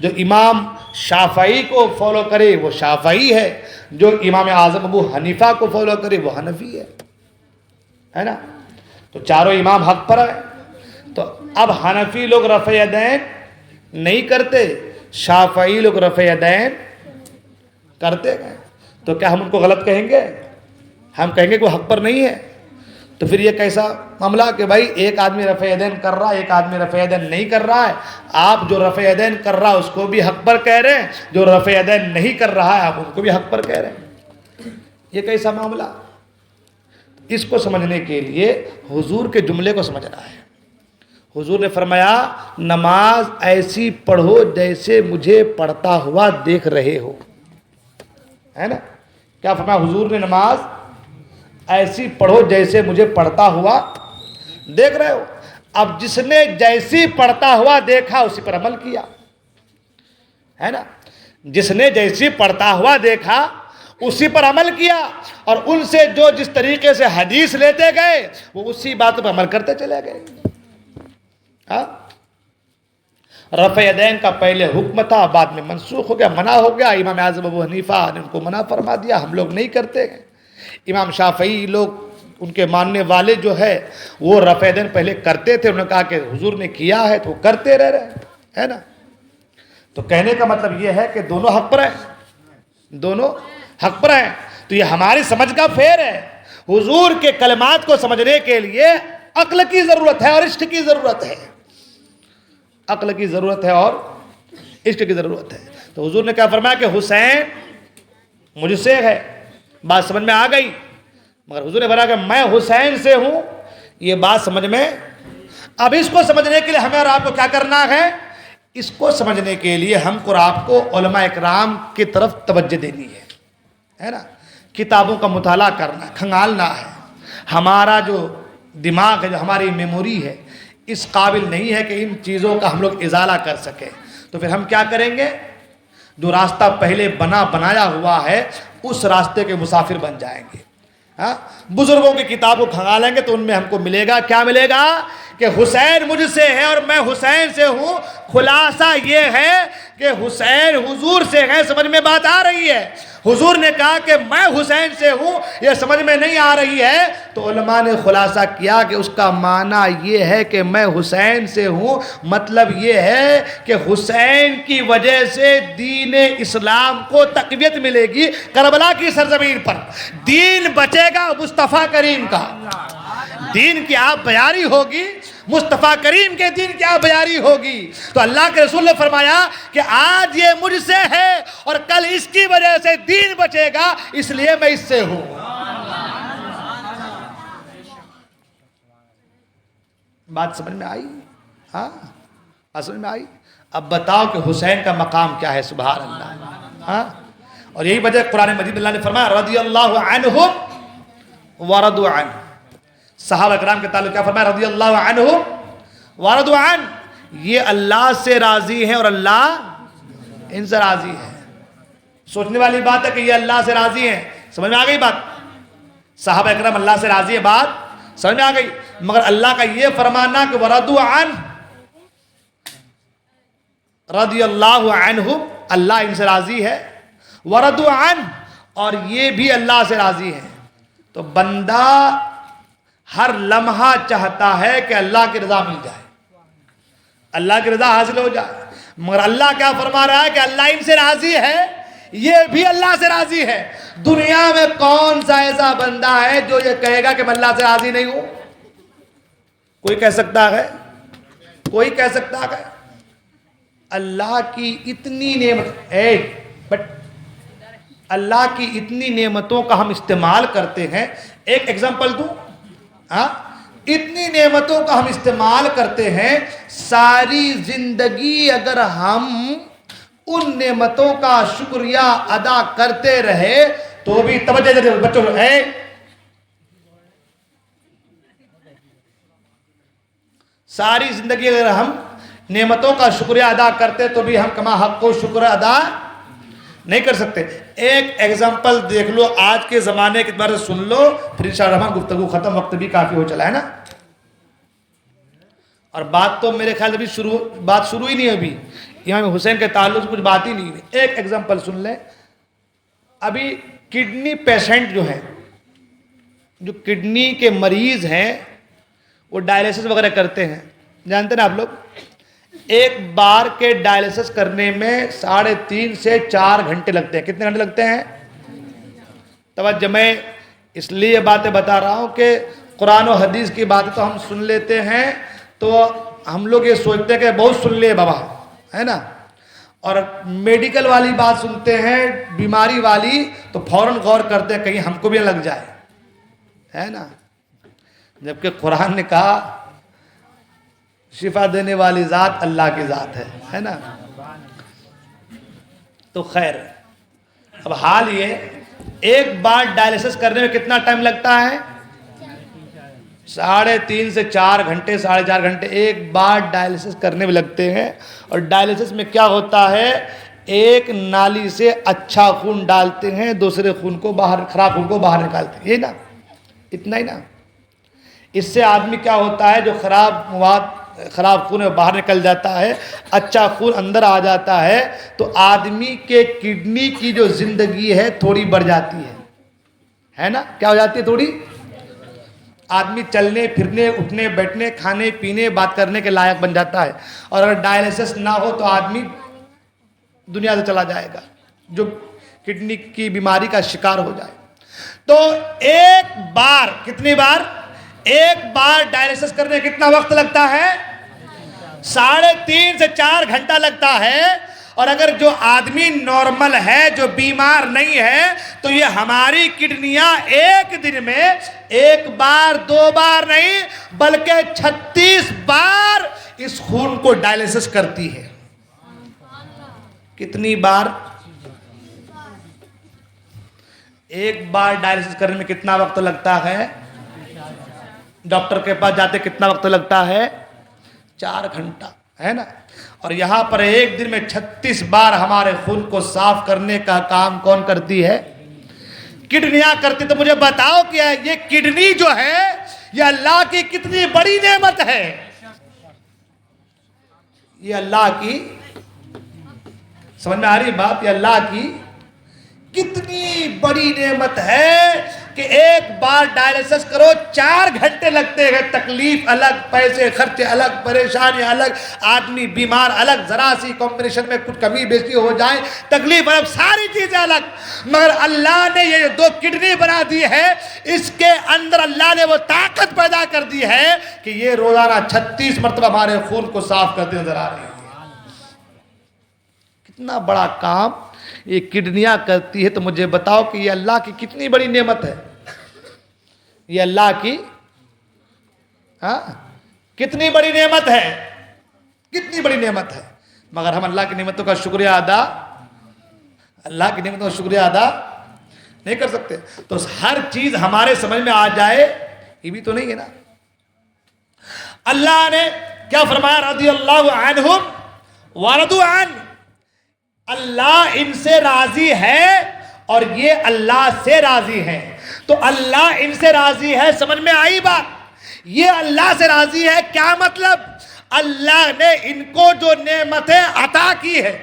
جو امام شافعی کو فالو کرے وہ شافعی ہے، جو امام اعظم ابو حنیفہ کو فالو کرے وہ حنفی ہے نا؟ تو چاروں امام حق پر ہے۔ تو اب حنفی لوگ رفع یدین نہیں کرتے، شافعی لوگ رفع یدین کرتے ہیں، تو کیا ہم ان کو غلط کہیں گے؟ ہم کہیں گے کہ وہ حق پر نہیں ہے؟ تو پھر یہ کیسا معاملہ کہ بھائی ایک آدمی رفع یدین کر رہا ہے، ایک آدمی رفع یدین نہیں کر رہا ہے، آپ جو رفع یدین کر رہا ہے اس کو بھی حق پر کہہ رہے ہیں، جو رفع یدین نہیں کر رہا ہے آپ ان کو بھی حق پر کہہ رہے ہیں، یہ کیسا معاملہ؟ اس کو سمجھنے کے لیے حضور کے جملے کو سمجھنا ہے۔ حضور نے فرمایا نماز ایسی پڑھو جیسے مجھے پڑھتا ہوا دیکھ رہے ہو، ہے نا؟ کیا فرمایا حضور نے؟ نماز ایسی پڑھو جیسے مجھے پڑھتا ہوا دیکھ رہے ہو۔ اب جس نے جیسی پڑھتا ہوا دیکھا اسی پر عمل کیا، ہے نا؟ جس نے جیسی پڑھتا ہوا دیکھا اسی پر عمل کیا، اور ان سے جو جس طریقے سے حدیث لیتے گئے وہ اسی بات پر عمل کرتے چلے گئے۔ رفع یدین کا پہلے حکم تھا، بعد میں منسوخ ہو گیا، منع ہو گیا۔ امام اعظم ابو حنیفہ نے ان کو منع فرما دیا، ہم لوگ نہیں کرتے ہیں۔ امام شافعی لوگ ان کے ماننے والے جو ہے وہ رفع یدین پہلے کرتے تھے، انہوں نے کہا کہ حضور نے کیا ہے تو وہ کرتے رہ رہے ہے نا؟ تو کہنے کا مطلب یہ ہے کہ دونوں حق پر ہیں، دونوں حق پر ہیں۔ تو یہ ہماری سمجھ کا پھیر ہے۔ حضور کے کلمات کو سمجھنے کے لیے عقل کی ضرورت ہے اور عشق کی ضرورت ہے، عقل کی ضرورت ہے اور عشق کی ضرورت ہے۔ تو حضور نے کیا فرمایا کہ حسین مجھ سے ہے، بات سمجھ میں آ گئی، مگر حضور نے فرمایا کہ میں حسین سے ہوں، یہ بات سمجھ میں۔ اب اس کو سمجھنے کے لیے ہمیں اور آپ کو کیا کرنا ہے؟ اس کو سمجھنے کے لیے ہم کو اور آپ کو علماء اکرام کی طرف توجہ دینی ہے نا؟ کتابوں کا مطالعہ کرنا، کھنگالنا ہے۔ ہمارا جو دماغ ہے، جو ہماری میموری ہے، اس قابل نہیں ہے کہ ان چیزوں کا ہم لوگ ازالہ کر سکیں۔ تو پھر ہم کیا کریں گے؟ جو راستہ پہلے بنایا ہوا ہے اس راستے کے مسافر بن جائیں گے۔ بزرگوں کی کتاب کو کھنگالیں گے تو ان میں ہم کو ملے گا، کیا ملے گا؟ کہ حسین مجھ سے ہے اور میں حسین سے ہوں۔ خلاصہ یہ ہے کہ حسین حضور سے ہے، سمجھ میں بات آ رہی ہے؟ حضور نے کہا کہ میں حسین سے ہوں، یہ سمجھ میں نہیں آ رہی ہے، تو علماء نے خلاصہ کیا کہ اس کا معنی یہ ہے کہ میں حسین سے ہوں، مطلب یہ ہے کہ حسین کی وجہ سے دین اسلام کو تقویت ملے گی۔ کربلا کی سرزمین پر دین بچے گا مصطفیٰ کریم کا، دین کی آپ بیاری ہوگی، مصطفیٰ کریم کے دین کی آپ بیاری ہوگی۔ تو اللہ کے رسول نے فرمایا کہ آج یہ مجھ سے ہے اور کل اس کی وجہ سے دین بچے گا، اس لیے میں اس سے ہوں۔ بات سمجھ میں آئی؟ ہاں بات سمجھ میں آئی؟ اب بتاؤ کہ حسین کا مقام کیا ہے؟ سبحان اللہ۔ ہاں، اور یہی وجہ قرآن مجید اللہ نے فرمایا رضی اللہ عنہم ورضوا عنہ۔ صحابہ اکرام کے تعلق کیا فرمایا؟ رضی اللہ عنہم ورضوا عنہ، یہ اللہ سے راضی ہیں اور اللہ ان سے راضی ہے۔ سوچنے والی بات ہے کہ یہ اللہ سے راضی ہیں، سمجھ میں آ گئی بات؟ صحابہ اکرام اللہ سے راضی ہے، بات سمجھ میں آ گئی، مگر اللہ کا یہ فرمانا کہ ورضوا عنہ، رضی اللہ عنہم، اللہ ان سے راضی ہے، ورضوا عنہ، اور یہ بھی اللہ سے راضی ہیں۔ تو بندہ ہر لمحہ چاہتا ہے کہ اللہ کی رضا مل جائے، اللہ کی رضا حاصل ہو جائے، مگر اللہ کیا فرما رہا ہے کہ اللہ ان سے راضی ہے، یہ بھی اللہ سے راضی ہے۔ دنیا میں کون سا ایسا بندہ ہے جو یہ کہے گا کہ میں اللہ سے راضی نہیں ہوں؟ کوئی کہہ سکتا ہے؟ کوئی کہہ سکتا ہے؟ اللہ کی اتنی نعمت اللہ کی اتنی نعمتوں کا ہم استعمال کرتے ہیں۔ ایک ایگزامپل دوں، اتنی نعمتوں کا ہم استعمال کرتے ہیں، ساری زندگی اگر ہم ان نعمتوں کا شکریہ ادا کرتے رہے تو بھی، توجہ دیتے بچوں ہے، ساری زندگی اگر ہم نعمتوں کا شکریہ ادا کرتے تو بھی ہم کما حق کو شکر ادا نہیں کر سکتے۔ ایک ایگزامپل دیکھ لو، آج کے زمانے کے بارے سن لو، پھر انشاءاللہ رحمان گفتگو ختم، وقت بھی کافی ہو چلا ہے نا، اور بات تو میرے خیال سے بات شروع ہی نہیں ابھی۔ امام حسین کے تعلق سے کچھ بات ہی نہیں ہے. ایک ایگزامپل سن لیں. ابھی کڈنی پیشنٹ جو ہیں, جو کڈنی کے مریض ہیں, وہ ڈائلیسس وغیرہ کرتے ہیں, جانتے ہیں نا آپ لوگ, ایک بار کے ڈائلیسس کرنے میں 3.5 سے 4 گھنٹے لگتے ہیں. کتنے گھنٹے لگتے ہیں؟ توجہ, میں اس لیے یہ باتیں بتا رہا ہوں کہ قرآن و حدیث کی باتیں تو ہم سن لیتے ہیں تو ہم لوگ یہ سوچتے ہیں کہ بہت سن لے بابا, ہے نا, اور میڈیکل والی بات سنتے ہیں, بیماری والی, تو فوراً غور کرتے ہیں کہیں ہم کو بھی نہ لگ جائے, ہے نا. جبکہ قرآن نے کہا شفا دینے والی ذات اللہ کی ذات ہے نا. تو خیر, اب حال یہ, ایک بار ڈائلیسس کرنے میں کتنا ٹائم لگتا ہے؟ 3.5 سے 4 گھنٹے, 4.5 گھنٹے ایک بار ڈائلیسس کرنے میں لگتے ہیں. اور ڈائلیسس میں کیا ہوتا ہے, ایک نالی سے اچھا خون ڈالتے ہیں, دوسرے خون کو باہر, خراب خون کو باہر نکالتے ہیں, یہ نا, اتنا ہی نا. اس سے آدمی کیا ہوتا ہے, جو خراب مواد, خراب خون باہر نکل جاتا ہے, اچھا خون اندر آ جاتا ہے, تو آدمی کے کڈنی کی جو زندگی ہے تھوڑی بڑھ جاتی ہے نا. کیا ہو جاتی ہے؟ تھوڑی. آدمی چلنے پھرنے, اٹھنے بیٹھنے, کھانے پینے, بات کرنے کے لائق بن جاتا ہے. اور اگر ڈائلیسس نہ ہو تو آدمی دنیا سے چلا جائے گا, جو کڈنی کی بیماری کا شکار ہو جائے. تو ایک بار, کتنی بار؟ ایک بار ڈائلیسس کرنے کتنا وقت لگتا ہے؟ 3.5 سے 4 گھنٹہ لگتا ہے. اور اگر جو آدمی نارمل ہے, جو بیمار نہیں ہے, تو یہ ہماری کڈنیاں ایک دن میں 1 بار 2 بار نہیں بلکہ 36 بار اس خون کو ڈائلیسس کرتی ہے. کتنی بار؟ ایک بار ڈائلیسس کرنے میں کتنا وقت لگتا ہے؟ ڈاکٹر کے پاس جاتے کتنا وقت لگتا ہے؟ 4 گھنٹہ, ہے نا. اور یہاں پر ایک دن میں 36 بار ہمارے خون کو صاف کرنے کا کام کون کرتی ہے؟ کڈنیاں کرتی. تو مجھے بتاؤ کہ یہ کڈنی جو ہے یہ اللہ کی کتنی بڑی نعمت ہے. یہ اللہ کی, سمجھ میں آ رہی بات, یہ اللہ کی کتنی بڑی نعمت ہے کہ ایک بار ڈائلیسس کرو 4 گھنٹے لگتے ہیں. تکلیف الگ, پیسے خرچے الگ, پریشانی الگ, آدمی بیمار الگ, ذرا سی کمبینیشن میں کچھ کمی بیشی ہو جائے تکلیف الگ, ساری چیزیں الگ. مگر اللہ نے یہ 2 کڈنی بنا دی ہے, اس کے اندر اللہ نے وہ طاقت پیدا کر دی ہے کہ یہ روزانہ 36 مرتبہ ہمارے خون کو صاف کرتے نظر آ رہی ہے. کتنا بڑا کام یہ کڈنیاں کرتی ہے. تو مجھے بتاؤ کہ یہ اللہ کی کتنی بڑی نعمت ہے. یہ اللہ کی کتنی بڑی نعمت ہے, کتنی بڑی نعمت ہے. مگر ہم اللہ کی نعمتوں کا شکریہ ادا, اللہ کی نعمتوں کا شکریہ ادا نہیں کر سکتے. تو ہر چیز ہمارے سمجھ میں آ جائے یہ بھی تو نہیں ہے نا. اللہ نے کیا فرمایا؟ رضی اللہ عنہم ورضوا عنہ, اللہ ان سے راضی ہے اور یہ اللہ سے راضی ہے. تو اللہ ان سے راضی ہے, سمجھ میں آئی بات؟ یہ اللہ سے راضی ہے, کیا مطلب؟ اللہ نے ان کو جو نعمتیں عطا کی ہے,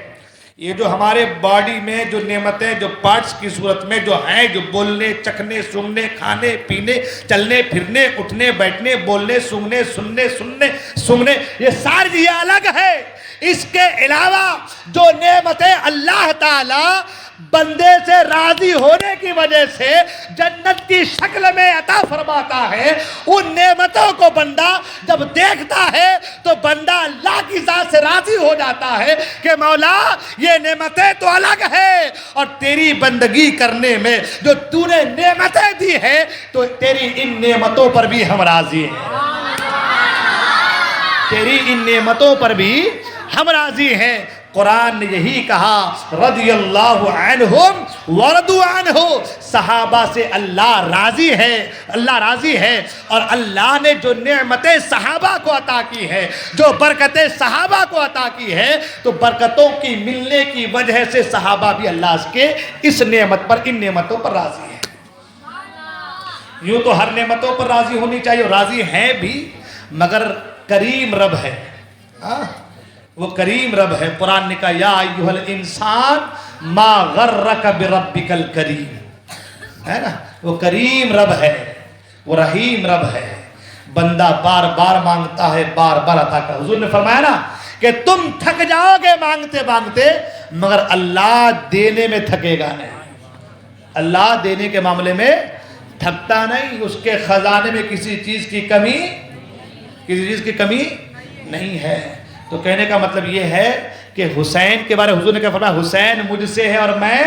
یہ جو ہمارے باڈی میں جو نعمتیں, جو پارٹس کی صورت میں جو ہیں, جو بولنے, چکھنے, سونگنے, کھانے پینے, چلنے پھرنے, اٹھنے بیٹھنے, بولنے, سونگنے, سننے, یہ ساری چیزیں الگ ہے. اس کے علاوہ جو نعمتیں اللہ تعالی بندے سے راضی ہونے کی وجہ سے جنت کی شکل میں عطا فرماتا ہے, ان نعمتوں کو بندہ جب دیکھتا ہے تو بندہ اللہ کی ذات سے راضی ہو جاتا ہے کہ مولا یہ نعمتیں تو الگ ہے, اور تیری بندگی کرنے میں جو تو نے نعمتیں دی ہے تو تیری ان نعمتوں پر بھی ہم راضی ہیں, تیری ان نعمتوں پر بھی ہم راضی ہیں. قرآن نے یہی کہا رضی اللہ عنہم ورضوا عنہ, صحابہ سے اللہ راضی ہے, اللہ راضی ہے. اور اللہ نے جو نعمتیں صحابہ کو عطا کی ہے, جو برکتیں صحابہ کو عطا کی ہے, تو برکتوں کی ملنے کی وجہ سے صحابہ بھی اللہ کے اس نعمت پر, ان نعمتوں پر راضی ہیں. یوں تو ہر نعمتوں پر راضی ہونی چاہیے, اور راضی ہیں بھی, مگر کریم رب ہے, وہ کریم رب ہے. قرآن نے کہا یا ایھا الانسان ما غرک بربک الکریم, ہے نا, وہ کریم رب ہے, وہ رحیم رب ہے. بندہ بار بار مانگتا ہے, بار بار عطا کر. حضور نے فرمایا نا کہ تم تھک جاؤ گے مانگتے مانگتے, مگر اللہ دینے میں تھکے گا نہیں. اللہ دینے کے معاملے میں تھکتا نہیں, اس کے خزانے میں کسی چیز کی کمی نہیں ہے. تو کہنے کا مطلب یہ ہے کہ حسین کے بارے حضور نے کیا فرمایا, حسین مجھ سے ہے اور میں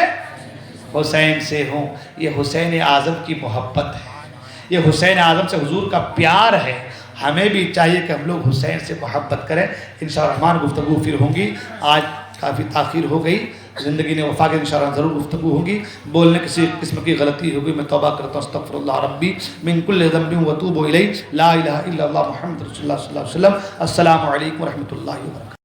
حسین سے ہوں. یہ حسین اعظم کی محبت ہے, یہ حسین اعظم سے حضور کا پیار ہے. ہمیں بھی چاہیے کہ ہم لوگ حسین سے محبت کریں. انشاءاللہ الرحمن گفتگو پھر ہوں گی. آج کافی تاخیر ہو گئی, زندگی نے وفا کے انشاءاللہ ضرور گفتگو ہوگی. بولنے کسی قسم کی غلطی ہوگی میں توبہ کرتا ہوں. استغفر اللہ ربی من کل ذنب واتوب الیہ, لا الہ الا اللہ محمد رسول اللہ صلی اللہ علیہ وسلم. السلام علیکم ورحمۃ اللہ وبرکاتہ.